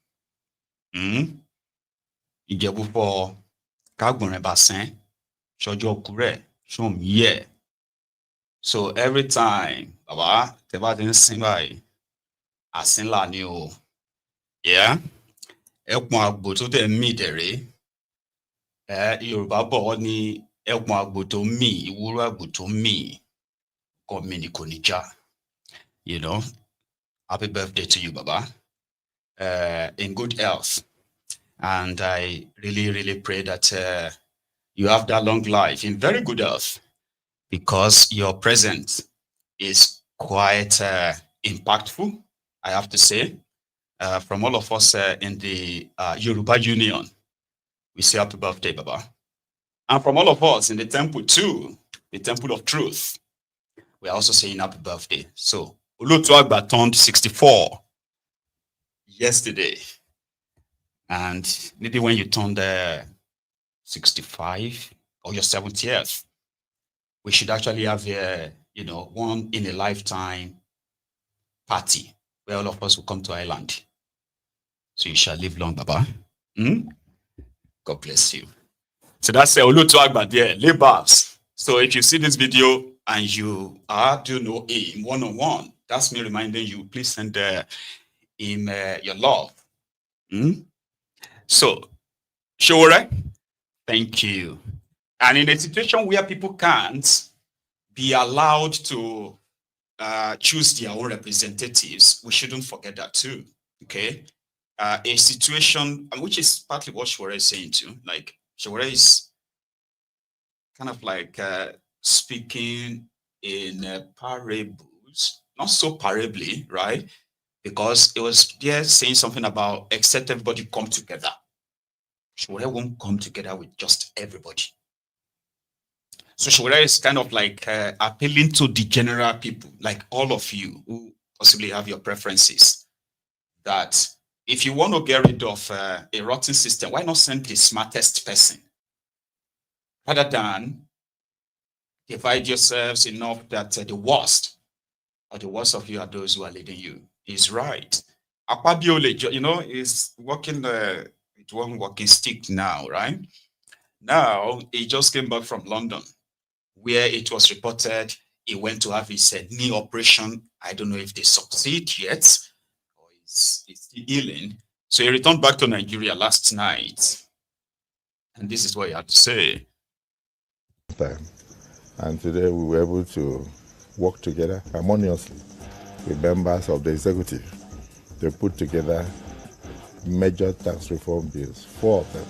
Ìjẹ̀bú pọ̀ kágbọ̀nrẹ̀ bá sẹ́n ṣọjọ́ òkú rẹ̀ ṣóun yẹ̀. So every time, bàbá tẹ bá ti ń sin báyìí, àsínlà ni o. Ẹpọ̀n àgbò tó tẹ̀ mí dẹ̀rẹ́. Yorùbá bọ̀ wọ́n ní ẹpọ̀n àgbò tó mí, ìwúrọ̀ àgbò tó mí, kọ́ mi ni kò ní já. Happy birthday to you, Baba. In good health. And I really, really pray that you have that long life in very good health, because your presence is quite impactful, I have to say. From all of us in the Yoruba Union, we say happy birthday, Baba. And from all of us in the temple too, the temple of truth, we are also saying happy birthday. So, Ulutu Agba turned 64 yesterday. And maybe when you turn 65 or your 70th, we should actually have one in a lifetime party where all of us will come to Ireland. So you shall live long, Baba. God bless you. So that's Ulutu Agba there, Labors. So if you see this video and you do know him one-on-one, that's me reminding you, please send him your love. So, Shore, Thank you. And in a situation where people can't be allowed to choose their own representatives, we shouldn't forget that too. Okay, a situation which is partly what Shwara is saying too. Like Shwara is kind of like speaking in parables, not so parably, right? Because it was there saying something about except everybody come together. Shwara won't come together with just everybody. So Shwara is kind of like appealing to the general people, like all of you who possibly have your preferences, that if you want to get rid of a rotten system, why not send the smartest person? Rather than divide yourselves enough that the worst of you are those who are leading you. Is right. Akpabiole, you know, is working with one walking stick now, right? Now, he just came back from London, where it was reported he went to have his knee operation. I don't know if they succeed yet, or it's still healing. So he returned back to Nigeria last night. And this is what he had to say. And today we were able to work together harmoniously with members of the executive. They put together major tax reform bills, 4 of them,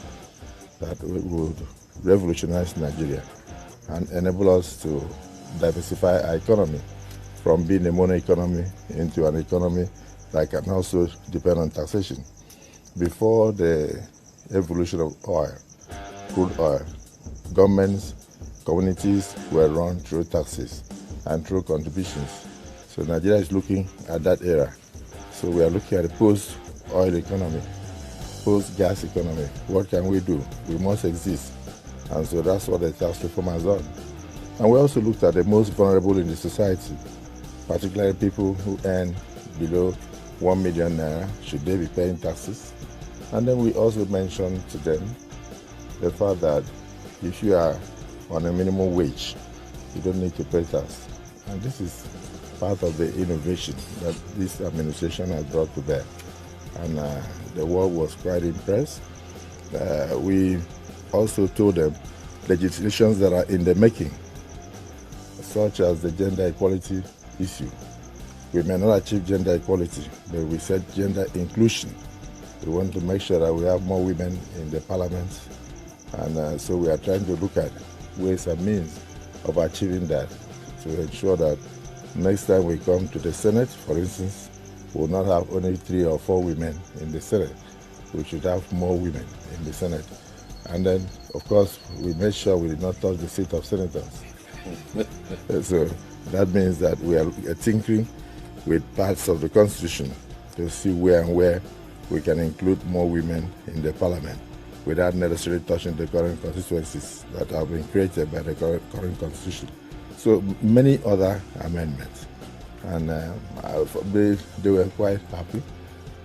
that would revolutionize Nigeria and enable us to diversify our economy from being a mono economy into an economy that can also depend on taxation. Before the evolution of oil, crude oil, governments, communities were run through taxes and through contributions. So Nigeria is looking at that era. So we are looking at a post-oil economy, post-gas economy. What can we do? We must exist. And so that's what the tax reform has done. And we also looked at the most vulnerable in the society, particularly people who earn below 1 million naira. Should they be paying taxes? And then we also mentioned to them the fact that if you are on a minimum wage, you don't need to pay tax. And this is part of the innovation that this administration has brought to bear. And the world was quite impressed. We also told them legislations that are in the making, such as the gender equality issue. We may not achieve gender equality, but we said gender inclusion. We want to make sure that we have more women in the parliament. And so we are trying to look at ways and means of achieving that, to ensure that next time we come to the Senate, for instance, we will not have only 3 or 4 women in the Senate. We should have more women in the Senate. And then, of course, we made sure we did not touch the seat of senators. So that means that we are tinkering with parts of the Constitution to see where and where we can include more women in the parliament without necessarily touching the current constituencies that have been created by the current Constitution. So many other amendments. And they were quite happy,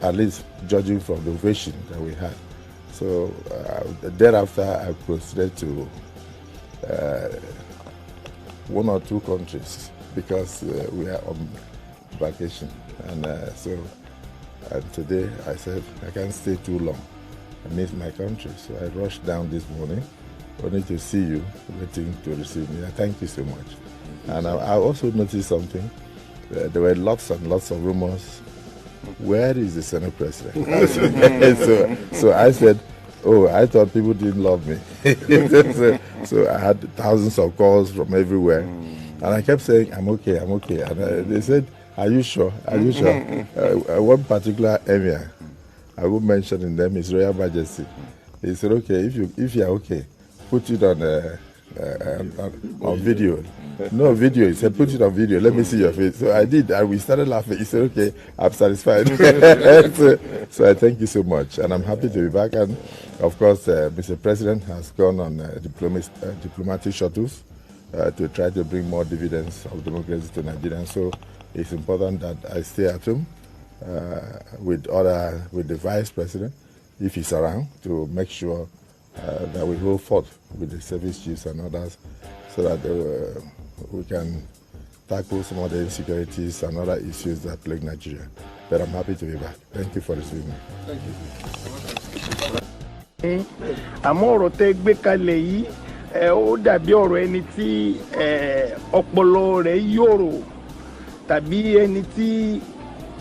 at least judging from the ovation that we had. So thereafter, I proceeded to 1 or 2 countries because we are on vacation. And and today I said I can't stay too long. I miss my country. So I rushed down this morning only to see you waiting to receive me. Thank you so much. And I also noticed something. There were lots and lots of rumors. Where is the Senate president? so I said, oh, I thought people didn't love me. so I had thousands of calls from everywhere. And I kept saying, I'm okay, I'm okay. And they said, are you sure? Are you sure? One particular emir, I won't mention in them, His Royal Majesty. He said, okay, if you're okay, put it on video. No video. He said, put it on video. Let me see your face. So I did, and we started laughing. He said, okay, I'm satisfied. so I thank you so much, and I'm happy to be back. And of course, Mr. President has gone on diplomatic shuttles to try to bring more dividends of democracy to Nigeria. So it's important that I stay at home with the Vice President, if he's around, to make sure that we go forth with the service chiefs and others, so that we can tackle some of the insecurities and other issues that plague Nigeria. But I'm happy to be back. Thank you for receiving me. Thank you. àmọ́ ọ̀rọ̀ tẹ́ gbé kalẹ̀ yìí ó dàbí ọ̀rọ̀ ẹni tí ọpọlọ rẹ̀ yòrò tàbí ẹni tí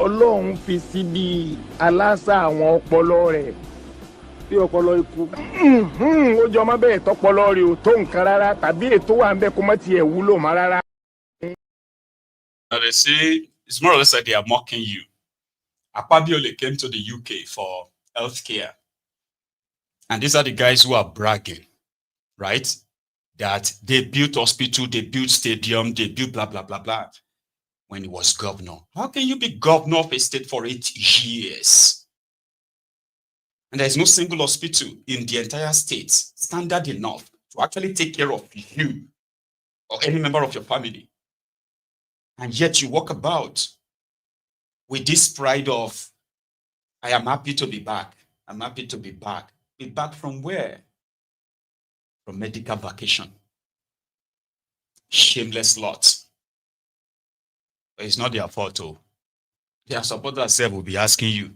Ọlọ́run fi síbi aláṣà àwọn ọpọlọ rẹ̀ bí ọpọlọ ikú. Ó jọ ọmọ bẹ́ẹ̀ tọpọlọ rẹ̀ ò tó nǹkan rárá tàbí ètò wà ń bẹ kó má tiẹ̀ wúlò mọ́ rárá. Now they say it's more or less like they are mocking you. Akpabiole came to the UK for healthcare. And these are the guys who are bragging, right? That they built hospital, they built stadium, they built blah, blah, blah, blah. When he was governor. How can you be governor of a state for 8 years? And there's no single hospital in the entire state standard enough to actually take care of you or any member of your family. And yet you walk about with this pride of, I am happy to be back. I'm happy to be back. Be back from where? From medical vacation. Shameless lot. But it's not their fault, oh. Their supporters will be asking you,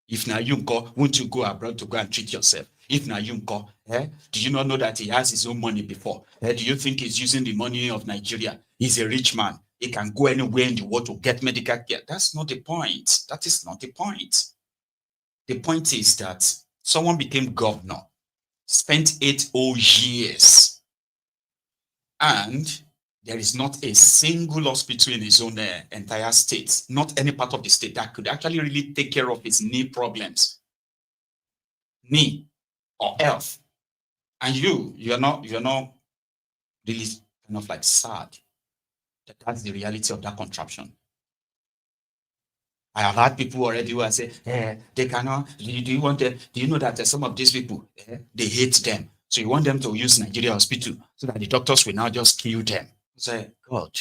if now you go, won't you go abroad to go and treat yourself? If now you go, do you not know that he has his own money before? Do you think he's using the money of Nigeria? He's a rich man. He can go anywhere in the world to get medical care. That's not the point. That is not the point. The point is that someone became governor, spent 8 whole years, and there is not a single hospital in his own entire state, not any part of the state that could actually really take care of his knee problems, knee or health. And you're not really kind of like sad that that's the reality of that contraption. I have had people already who are saying, they cannot, do you know that some of these people, they hate them. So you want them to use Nigeria hospital so that the doctors will now just kill them. Say, God,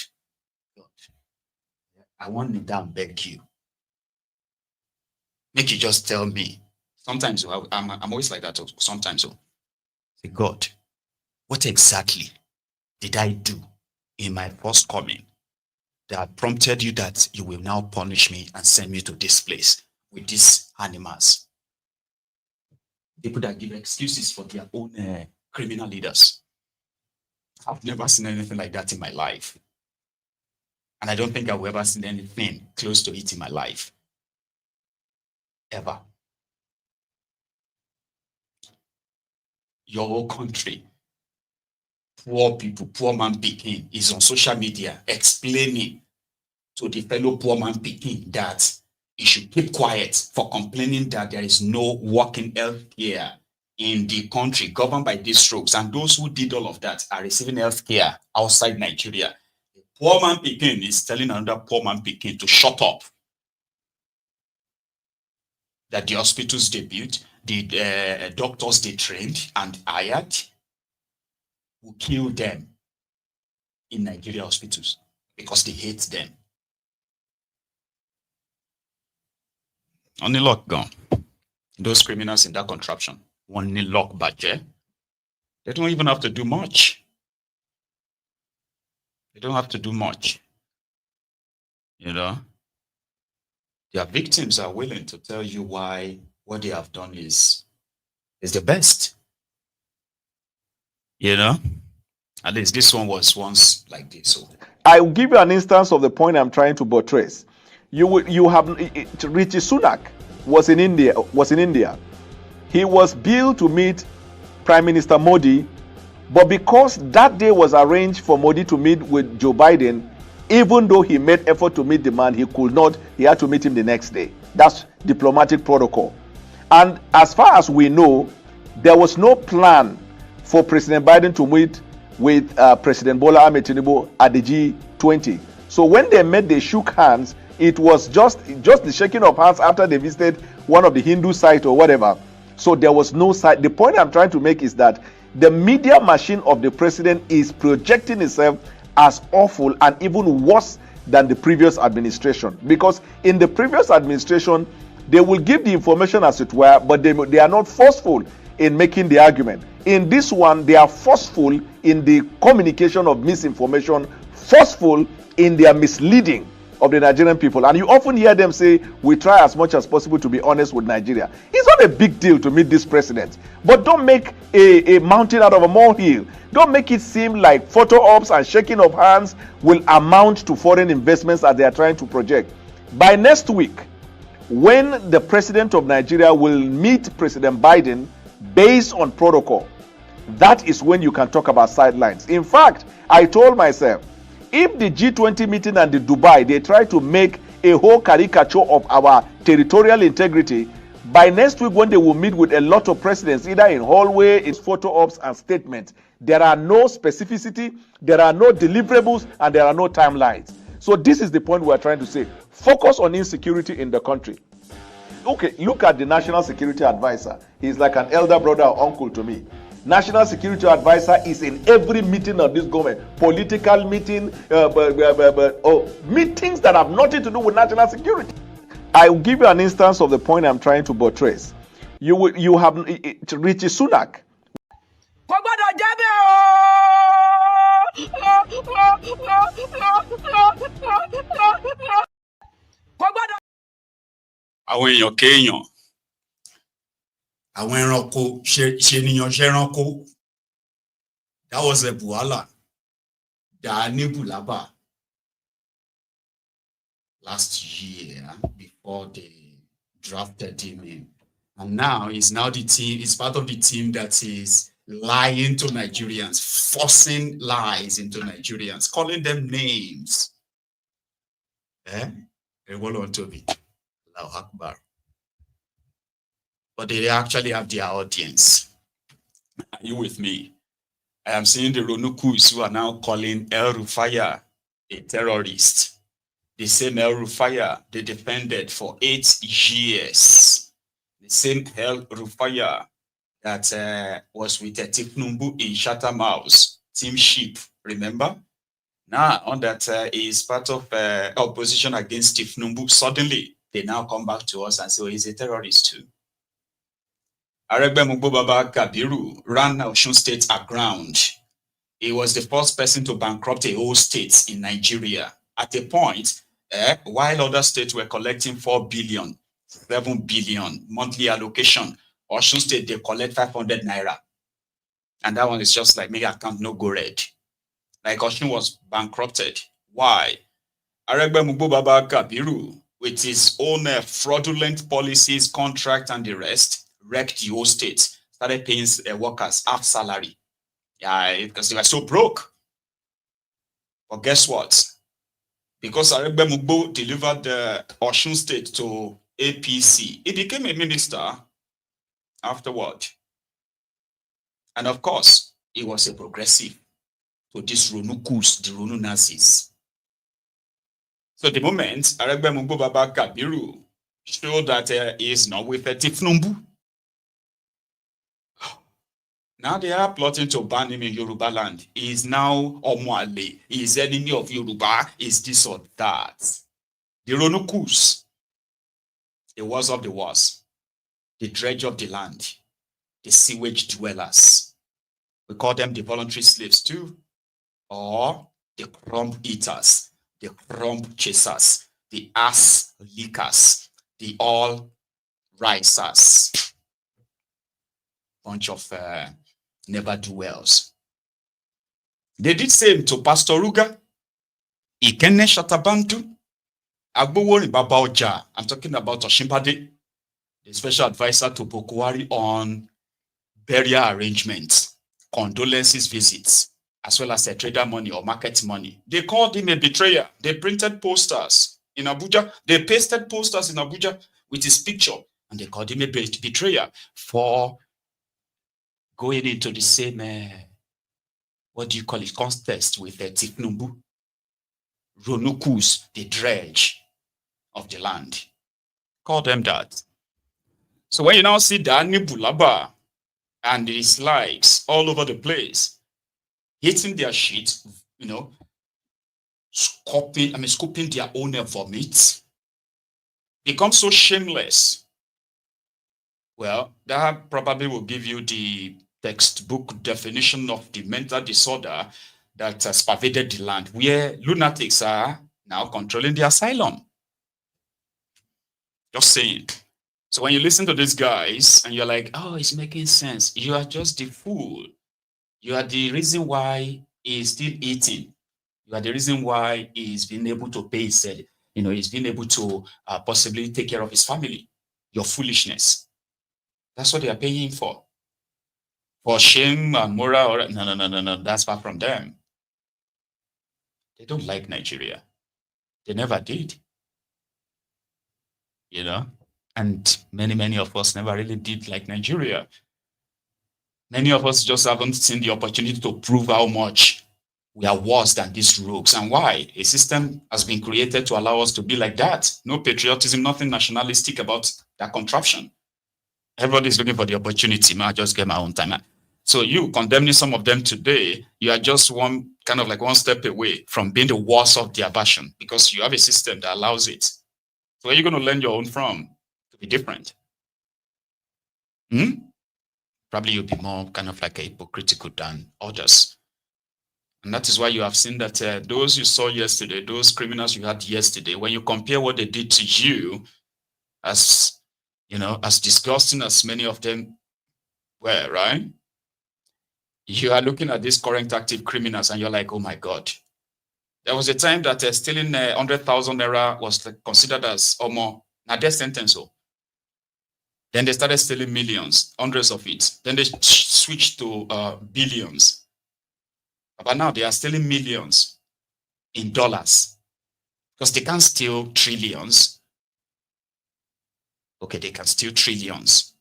I want to down beg you. Make you just tell me. Sometimes I'm always like that. Sometimes, say, God, what exactly did I do in my first coming that prompted you that you will now punish me and send me to this place with these animals? People that give excuses for their own criminal leaders. I've never seen anything like that in my life. And I don't think I've ever seen anything close to it in my life. Ever. Your whole country, poor people, poor man Peking, is on social media explaining to the fellow poor man Peking that he should keep quiet for complaining that there is no working health care in the country governed by these strokes, and those who did all of that are receiving health care outside Nigeria. The poor man Peking is telling another poor man Peking to shut up. That the hospitals they built, the doctors they trained and hired will kill them in Nigeria hospitals because they hate them. Only luck gone. Those criminals in that contraption. One lock budget. They don't even have to do much. They don't have to do much. You know? Their victims are willing to tell you why what they have done is the best. You know? At least this one was once like this. So I will give you an instance of the point I'm trying to buttress. You have Rishi Sunak was in India. He was billed to meet Prime Minister Modi, but because that day was arranged for Modi to meet with Joe Biden, even though he made effort to meet the man, he could not. He had to meet him the next day. That's diplomatic protocol. And as far as we know, there was no plan for President Biden to meet with President Bola Ahmed Tinubu at the G20. So when they met, they shook hands. It was just the shaking of hands after they visited one of the Hindu sites or whatever. So there was no site. The point I'm trying to make is that the media machine of the president is projecting itself as awful and even worse than the previous administration. Because in the previous administration, they will give the information as it were, but they are not forceful in making the argument. In this one, they are forceful in the communication of misinformation, forceful in their misleading of the Nigerian people. And you often hear them say, we try as much as possible to be honest with Nigeria. It's not a big deal to meet this president. But don't make a mountain out of a molehill. Don't make it seem like photo ops and shaking of hands will amount to foreign investments as they are trying to project. By next week, when the president of Nigeria will meet President Biden based on protocol, that is when you can talk about sidelines. In fact, I told myself, if the G20 meeting and the Dubai, they try to make a whole caricature of our territorial integrity, by next week when they will meet with a lot of presidents, either in hallway, in photo ops and statements, there are no specificity, there are no deliverables, and there are no timelines. So this is the point we are trying to say. Focus on insecurity in the country. Okay, look at the National Security Advisor. He's like an elder brother or uncle to me. National Security Advisor is in every meeting of this government, political meeting, meetings that have nothing to do with national security. I will give you an instance of the point I'm trying to buttress. You have Richie Sunak. Àwọn èèyàn kéèyàn, àwọn ẹranko ṣènìyàn ṣẹranko. That was a Buhala. Dani Bulaba. Last year, before they drafted him in. And now he's now the team, he's part of the team that is lying to Nigerians, forcing lies into Nigerians, calling them names. Allahu Akbar. But they actually have their audience. Are you with me? I am seeing the Ronukus who are now calling El Rufaya a terrorist. The same El Rufaya they defended for 8 years. The same El Rufaya that was with a thiefnubu in Chatham House, Team Sheep, remember? Now, on that is part of opposition against thiefnubu. Suddenly, they now come back to us and say, oh, he's a terrorist too. Aregbe Baba Kabiru ran Osun State aground. He was the first person to bankrupt a whole state in Nigeria. At a point, while other states were collecting 4 billion, 7 billion monthly allocation, Osun State, they collect 500 naira. And that one is just like, make account no go red. Like Osun was bankrupted. Why? Aregbe Baba Kabiru, with his own fraudulent policies, contract, and the rest, wrecked the whole state, started paying workers half salary. Yeah, because they were so broke. But guess what? Because Aregbe Mugbo delivered the Osun State to APC, he became a minister afterward. And of course, he was a progressive to these Ronukus, the Ronu Nazis. So the moment Aregbe Mugbo Baba Kabiru showed that he is not with a thiefnubu, now they are plotting to ban him in Yoruba land. He is now Omoale. He is enemy of Yoruba. Is this or that? The Ronukus, the worst of the worst, the dredge of the land, the sewage dwellers. We call them the voluntary slaves too, or the crumb eaters, the crumb chasers, the ass lickers, the all risers. Bunch of never-do-wells. They did same to Pastor Ruga, Ikene Shatabantu, Agbowori Baba Oja. I'm talking about Oshimbade, the special advisor to Bokwari on burial arrangements, condolences visits, as well as a trader money or market money. They called him a betrayer. They printed posters in Abuja. They pasted posters in Abuja with his picture, and they called him a betrayer for going into the same, what do you call it, contest with the thiefnubu, Ronukus, the dredge of the land. Call them that. So when you now see Dani Bulaba and his likes all over the place, hitting their shit, you know, scooping their own vomit, become so shameless. Well, that probably will give you the textbook definition of the mental disorder that has pervaded the land, where lunatics are now controlling the asylum. Just saying. So when you listen to these guys and you're like, oh, it's making sense, you are just the fool. You are the reason why he's still eating. You are the reason why he's been able to pay his, he's been able to possibly take care of his family. Your foolishness. That's what they are paying him for. For shame and moral. No. That's far from them. They don't like Nigeria. They never did. And many of us never really did like Nigeria. Many of us just haven't seen the opportunity to prove how much we are worse than these rogues. And why? A system has been created to allow us to be like that. No patriotism, nothing nationalistic about that contraption. Everybody's looking for the opportunity. I just get my own time. So you condemning some of them today, you are just one step away from being the worst of their version because you have a system that allows it. So where are you going to learn your own from to be different? Probably you'll be more hypocritical than others. And that is why you have seen that those you saw yesterday, those criminals you had yesterday, when you compare what they did to you, as disgusting as many of them were, right? You are looking at these current active criminals and you're like, oh my God. There was a time that stealing 100,000 naira was considered as a death sentence. Then they started stealing millions, hundreds of it. Then they switched to billions. But now they are stealing millions in dollars because they can't steal trillions. Okay, they can steal trillions,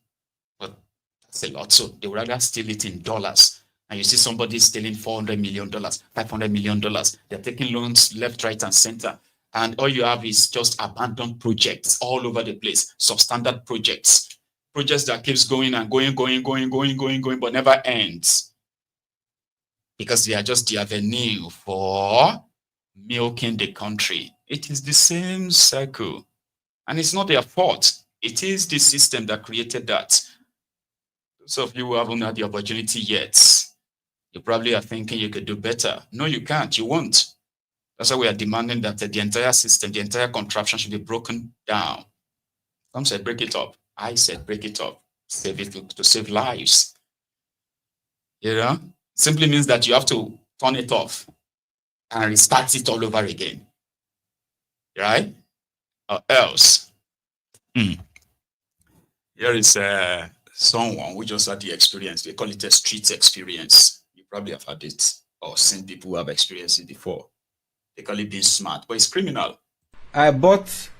but that's a lot. So they would rather steal it in dollars. And you see somebody stealing $400 million, $500 million. They're taking loans left, right, and center. And all you have is just abandoned projects all over the place, substandard projects. Projects that keeps going and going, but never ends. Because they are just the avenue for milking the country. It is the same cycle. And it's not their fault. It is the system that created that. Those of you who haven't had the opportunity yet, you probably are thinking you could do better. No, you can't. You won't. That's why we are demanding that the entire system, the entire contraption should be broken down. Some said break it up. I said break it up. Save it to save lives. Simply means that you have to turn it off and restart it all over again. Right? Or else. Here is someone who just had the experience. They call it a street experience. You probably have had it or seen people who have experienced it before. They call it being smart, but it's criminal. I bought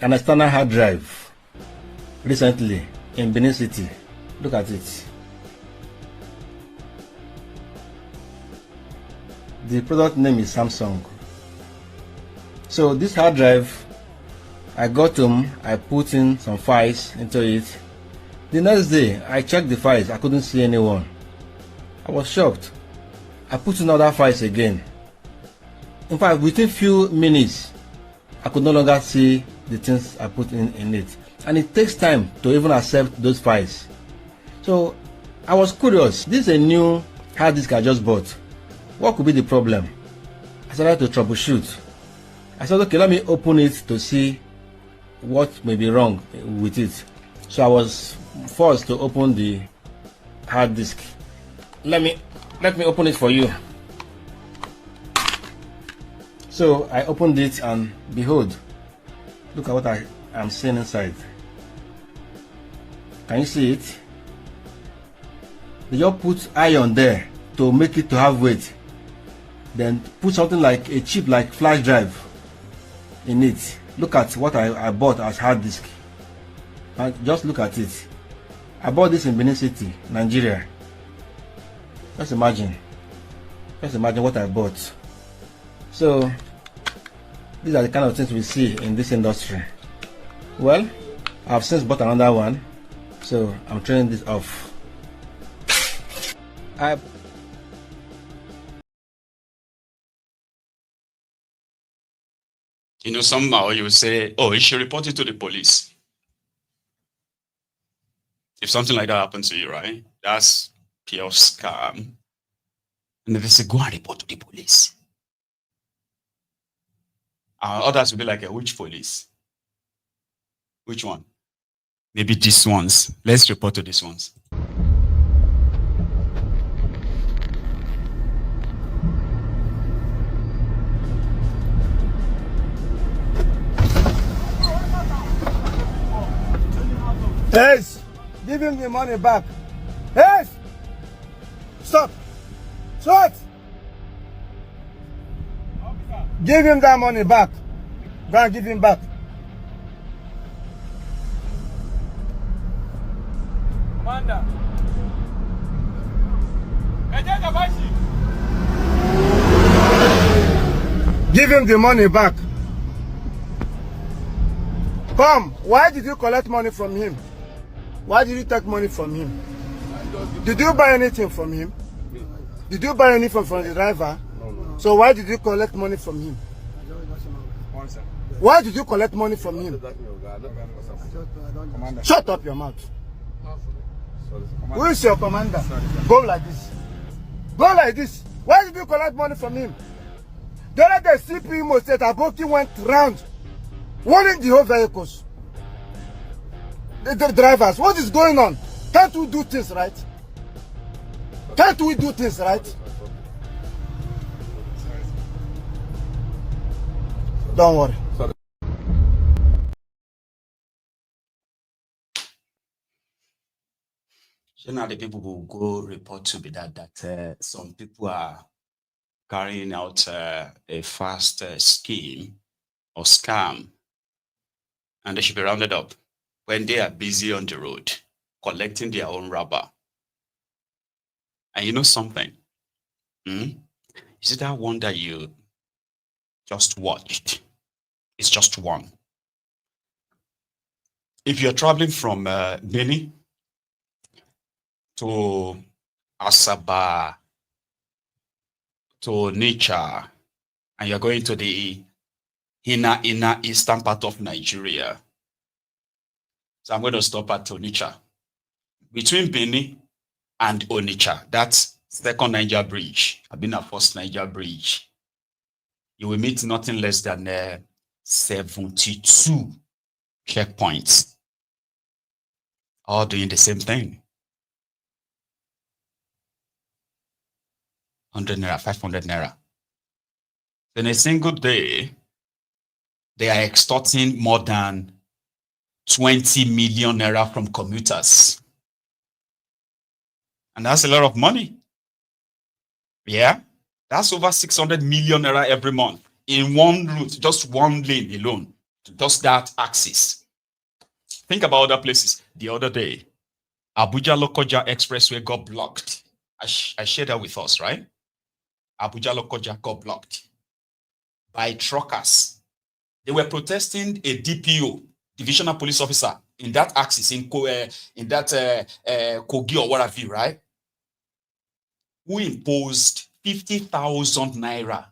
an external hard drive recently in Benin City. Look at it. The product name is Samsung. So this hard drive, I got home, I put in some files into it. The next day, I checked the files, I couldn't see anyone. I was shocked. I put in other files again. In fact, within few minutes, I could no longer see the things I put in it. And it takes time to even accept those files. So I was curious. This is a new hard disk I just bought. What could be the problem? I started to troubleshoot. I said, okay, let me open it to see what may be wrong with it. So I was forced to open the hard disk. Let me open it for you. So I opened it and behold, look at what I am seeing inside. Can you see it? They just put iron there to make it to have weight. Then put something like a chip like flash drive in it. Look at what I bought as hard disk. And just look at it. I bought this in Benin City, Nigeria. Just imagine what I bought. So these are the kind of things we see in this industry. Well, I've since bought another one, so I'm turning this off. Somehow you say, oh, you should report it to the police. If something like that happens to you, right? That's pure scam. And if they say, go and report to the police. Others will be like, which police? Which one? Maybe these ones. Let's report to these ones. Yes, give him the money back. Yes, stop. Stop. Give him that money back. Go and give him back. Commander. Give him the money back. Come, why did you collect money from him? Why did you take money from him? Did you buy anything from him? Did you buy anything from the driver? No. So why did you collect money from him? Why did you collect money from him? Shut up your mouth. Who is your commander? Go like this. Go like this. Why did you collect money from him? The other day, CP Imo State Aboki went round warning the whole vehicles. The drivers, what is going on? Can't we do things right? Can't we do things right? Don't worry. You know, the people will go report to be that some people are carrying out a fast scheme or scam, and they should be rounded up when they are busy on the road collecting their own rubber. And you know something? Is it that one that you just watched? It's just one. If you're traveling from Benin to Asaba to Nicha, and you're going to the inner eastern part of Nigeria. So I'm going to stop at Onitsha. Between Benin and Onitsha, that's second Niger bridge. I've been at first Niger bridge. You will meet nothing less than 72 checkpoints, all doing the same thing. 100 naira, 500 naira. In a single day, they are extorting more than 20 million naira from commuters. And that's a lot of money. Yeah, that's over 600 million naira every month in one route, just one lane alone, just that axis. Think about other places. The other day, Abuja-Lokoja Expressway got blocked. I shared that with us, right? Abuja-Lokoja got blocked by truckers. They were protesting a DPO, divisional police officer, in that axis, in that Kogi or whatever, right? Who imposed 50,000 naira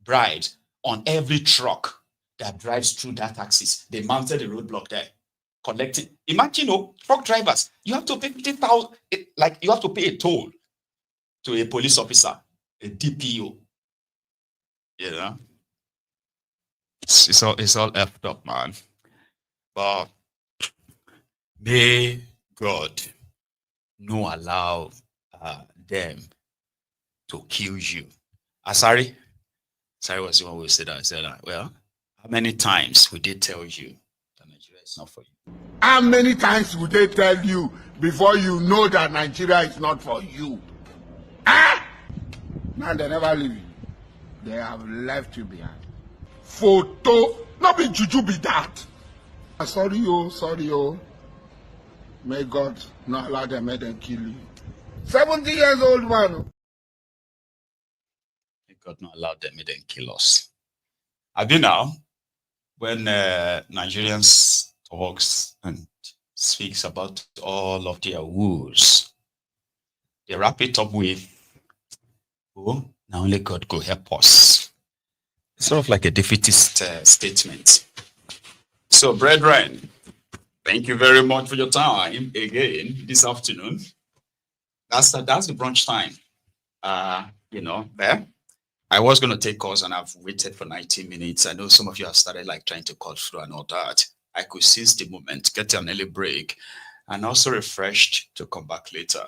bride on every truck that drives through that axis. They mounted a roadblock there, collecting. Imagine, truck drivers, you have to pay 50,000, like you have to pay a toll to a police officer, a DPO. You know, it's all effed up, man. But may God no allow them to kill you. Sorry was the one who said that. I said that. Well, how many times would they tell you that Nigeria is not for you? How many times would they tell you before you know that Nigeria is not for you? Now they never leave you. They have left you behind. Photo, not be juju be that. Sorry, oh. May God not allow them, make them kill you. 70 years old man. May God not allow them, make them kill us. Have you now, when Nigerians talks and speaks about all of their woes, they wrap it up with, oh, now only God go help us. It's sort of like a defeatist statement. So, brethren, thank you very much for your time again this afternoon. That's the brunch time. There. I was going to take calls and I've waited for 90 minutes. I know some of you have started like trying to call through and all that. I could seize the moment, get an early break, and also refreshed to come back later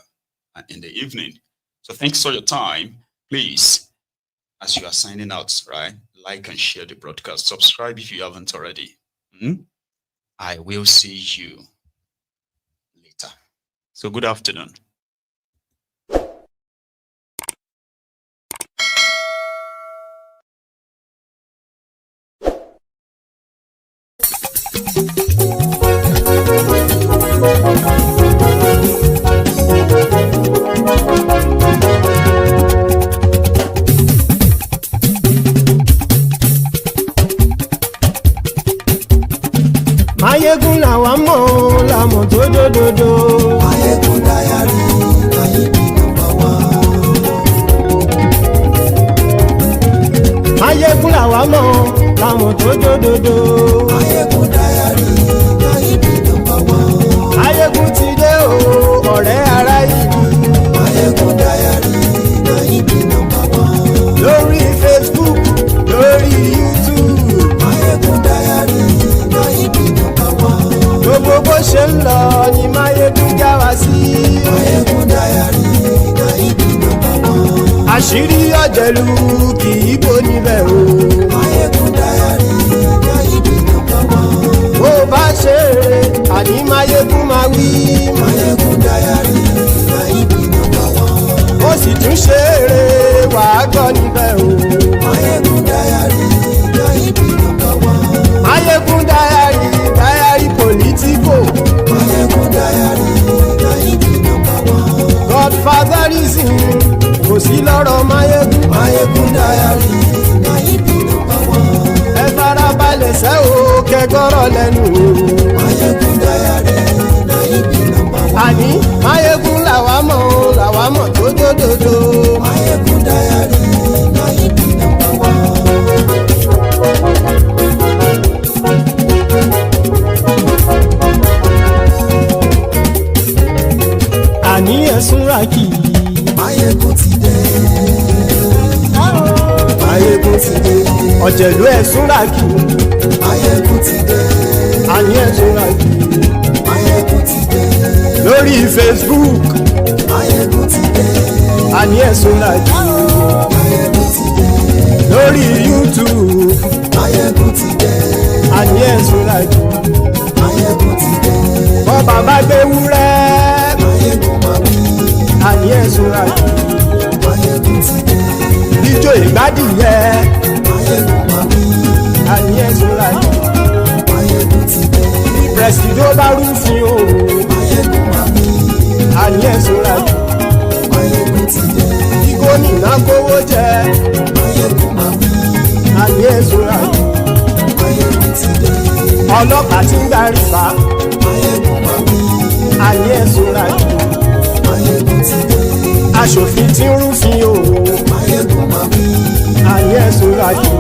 in the evening. So thanks for your time. Please, as you are signing out, right, like and share the broadcast. Subscribe if you haven't already. I will see you later. So good afternoon. Maiyegun làwa mọ̀ làmọ̀ tó dòdòdò. Maiyegun Diary Nayibi #1. Maiyegun làwa mọ̀ làmọ̀ tó dòdòdò. Maiyegun Diary Nayibi #1. Maiyegun ti dé o ọ̀rẹ́ ara ìlú. Maiyegun Diary Nayibi #1. Lórí Facebook lórí YouTube. Maiyegun Diary Nayibi #1. Gbogbo bó ṣe ń lọ ni Maiyegun já wa sí. Maiyegun Diary Nayibi #1. Àṣírí ọ̀jẹ̀lú kì í bò níbẹ̀ o. Maiyegun Diary Nayibi #1. Bó bá ṣe eré àní Maiyegun máa wí. Maiyegun Diary Nayibi #1. Ó sì tún ṣe eré wàá gbọ́ níbẹ̀ o. Maiyegun Diary Nayibi #1. Maiyegun Diary politico. Maiyegun Diary Nayibi #1. Godfatherism kò sí lọ́rọ̀ Maiyegun. Maiyegun Diary Nayibi #1. Ẹ farabalẹ̀ sẹ́ o kẹgbọ́rọ̀ lẹ́nu o. Maiyegun Diary Nayibi #1. Àní Maiyegun làwa mọ̀ tó dòdòdò. Maiyegun Diary Nayibi #1. Àní ẹ̀sùn rákì. Maiyegun ti dé. Maiyegun ti dé. Ọ̀jẹ̀lú ẹ̀sùn rákì. Maiyegun ti dé. Àní ẹ̀sùn rákì. Maiyegun ti dé. Lórí Facebook. Maiyegun ti dé. Àní ẹ̀sùn rákì. Maiyegun ti dé. Lórí YouTube. Maiyegun ti dé. Àní ẹ̀sùn rákì. Maiyegun ti dé. Bọ́ bàbá gbé wúrẹ́. Maiyegun máa wí. Àní ẹ̀sùn rákì. Maiyegun ti dé. Ijó ìgbádìyẹ. Maiyegun máa wí. Àní ẹ̀sùn rákì. Maiyegun ti dé. Presido bá rúfin o. Maiyegun máa wí. Àní ẹ̀sùn rákì. Maiyegun ti dé. Gómìnà kówó jẹ. Maiyegun máa wí. Àní ẹ̀sùn rákì. Maiyegun ti dé. Ọlọ́pàá ti ń gbà rìbá. Maiyegun máa wí. Àní ẹ̀sùn rákì. Maiyegun ti dé. Aṣòfin tí ń rúfin o. Maiyegun máa wí. Àní ẹ̀sùn rákì.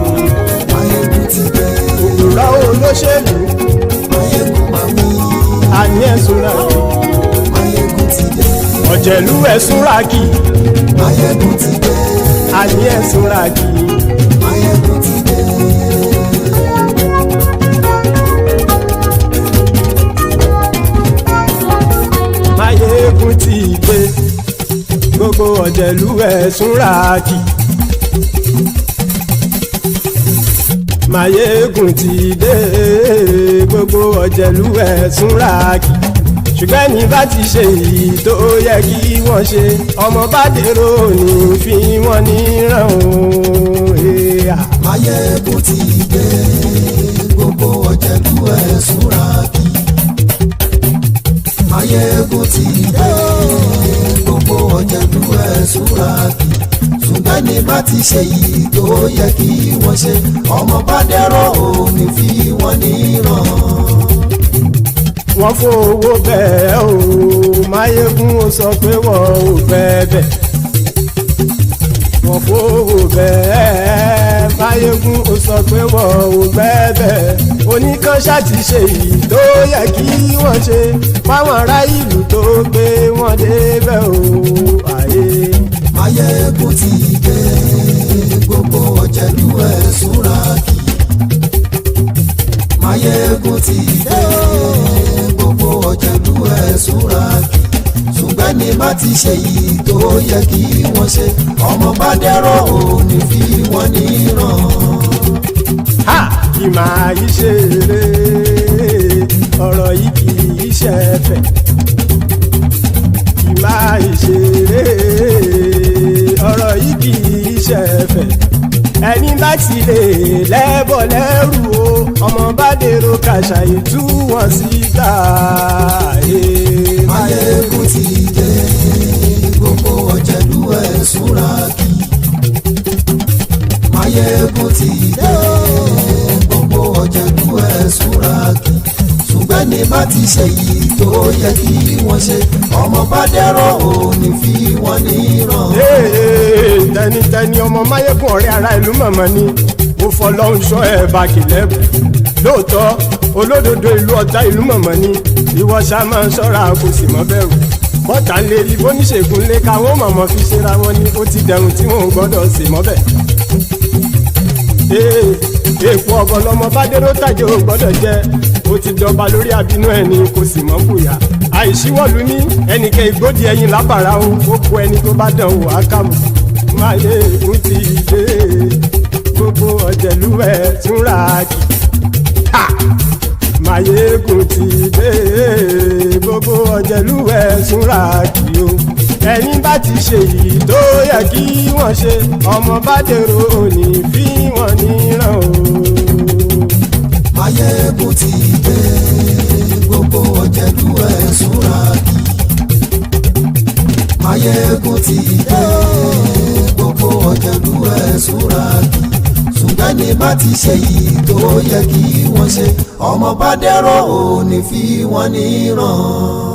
Maiyegun ti dé. Òpùrọ́ olóṣèlú. Maiyegun máa wí. Àní ẹ̀sùn rákì. Maiyegun ti dé. Ọ̀jẹ̀lú ẹ̀sùn rákì. Maiyegun ti dé. Àní ẹ̀sùn rákì. Maiyegun ti dé. Maiyegun ti dé. Gbogbo ọ̀jẹ̀lú ẹ̀sùn rákì. Maiyegun ti dé. Gbogbo ọ̀jẹ̀lú ẹ̀sùn rákì. Ṣùgbọ́n ní bá ti ṣe èyí tó yẹ kí wọ́n ṣe, ọmọ bá dèrò ní fi wọ́n níran o. Maiyegun ti dé. Gbogbo ọ̀jẹ̀lú ẹ̀sùn rákì. Maiyegun ti dé. Gbogbo ọ̀jẹ̀lú ẹ̀sùn rákì. Ṣùgbọ́n ní bá ti ṣe èyí tó yẹ kí wọ́n ṣe, ọmọ bá dèrò ní fi wọ́n níran. Wọ́n fowó bẹ́ẹ̀ o. Maiyegun ó sọ pé wọ́n ò fẹ́ bẹ́ẹ̀. Wọ́n fowó bẹ́ẹ̀. Maiyegun ó sọ pé wọ́n ò fẹ́ bẹ́ẹ̀. Oníkan ṣáàtì ṣe èyí tó yẹ kí wọ́n ṣe fáwọn ará ìlú tó gbé wọn débẹ̀ o. Maiyegun ti dé. Gbogbo Maiyegun ti dé gbogbo ọ̀jẹ̀lú ẹ̀ súnra kì ṣùgbọ́n ní bá ti ṣe yìí tó yẹ kí wọ́n ṣe ọmọ bá dẹ́rọ̀ ò ní fi wọ́n níran. kì máa yí ṣeré ọ̀rọ̀ yìí kì í ṣẹ̀fẹ̀ kì máa yí ṣeré ọ̀rọ̀ yìí kì í ṣẹ̀fẹ̀ ẹni bá ti lè lẹ́bọ̀ lẹ́rù o ọmọ bá dèrò kàṣà ìtú wọn síta. Maiyegun ti dé gbogbo ọ̀jẹ̀lú ẹ̀ súnra kì Maiyegun ti dé gbogbo ọ̀jẹ̀lú ẹ̀ súnra kì ṣùgbọ́n ní bá ti ṣe yìí tó yẹ kí wọ́n ṣe ọmọ bá dẹ́rọ̀ ò ní fi wọ́n níran. tẹnitẹni ọmọ Maiyegun ọ̀rẹ́ ara ìlú mọ̀mọ́ ni mo fọlọ́hún sọ ẹ̀ bá kìlẹ́bù lóòótọ́ olódodo ìlú ọ̀tá ìlú mọ̀mọ́ ni ìwọ ṣá máa ń ṣọ́ra kò sì mọ́ bẹ̀rù bọ́tà ń lè rí bóníṣègùn lé káwọn mọ̀mọ́ fi ṣera wọn ni ó ti dẹrùn tí wọn ò gbọ́dọ̀ sè mọ́bẹ̀. èèpo ọ̀bọ lọmọ bá dérò tàjẹ́ ò gbọ́dọ̀ jẹ́ ó ti dọba lórí àbínú ẹni kò sì mọ́ bùyà àìsíwọ̀lú ní ẹnìkẹ́ ìgbódì ẹyin lábàrá o ó kó ẹni tó bá dán o ákàmù. Maiyegun ti dé gbogbo ọ̀jẹ̀lú ẹ̀ túnra kì Maiyegun ti dé gbogbo ọ̀jẹ̀lú ẹ̀ súnra kì o ẹni bá ti ṣe yìí tó yẹ kí wọ́n ṣe ọmọ bá dèrò òní fi wọ́n níran o. Maiyegun ti dé gbogbo ọ̀jẹ̀lú ẹ̀ súnra kì Maiyegun ti dé gbogbo ọ̀jẹ̀lú ẹ̀ súnra kì ṣùgbọ́n ní bá ti ṣe yìí tó yẹ kí wọ́n ṣe ọmọ bá dẹ́rọ̀ ò ní fi wọ́n níran.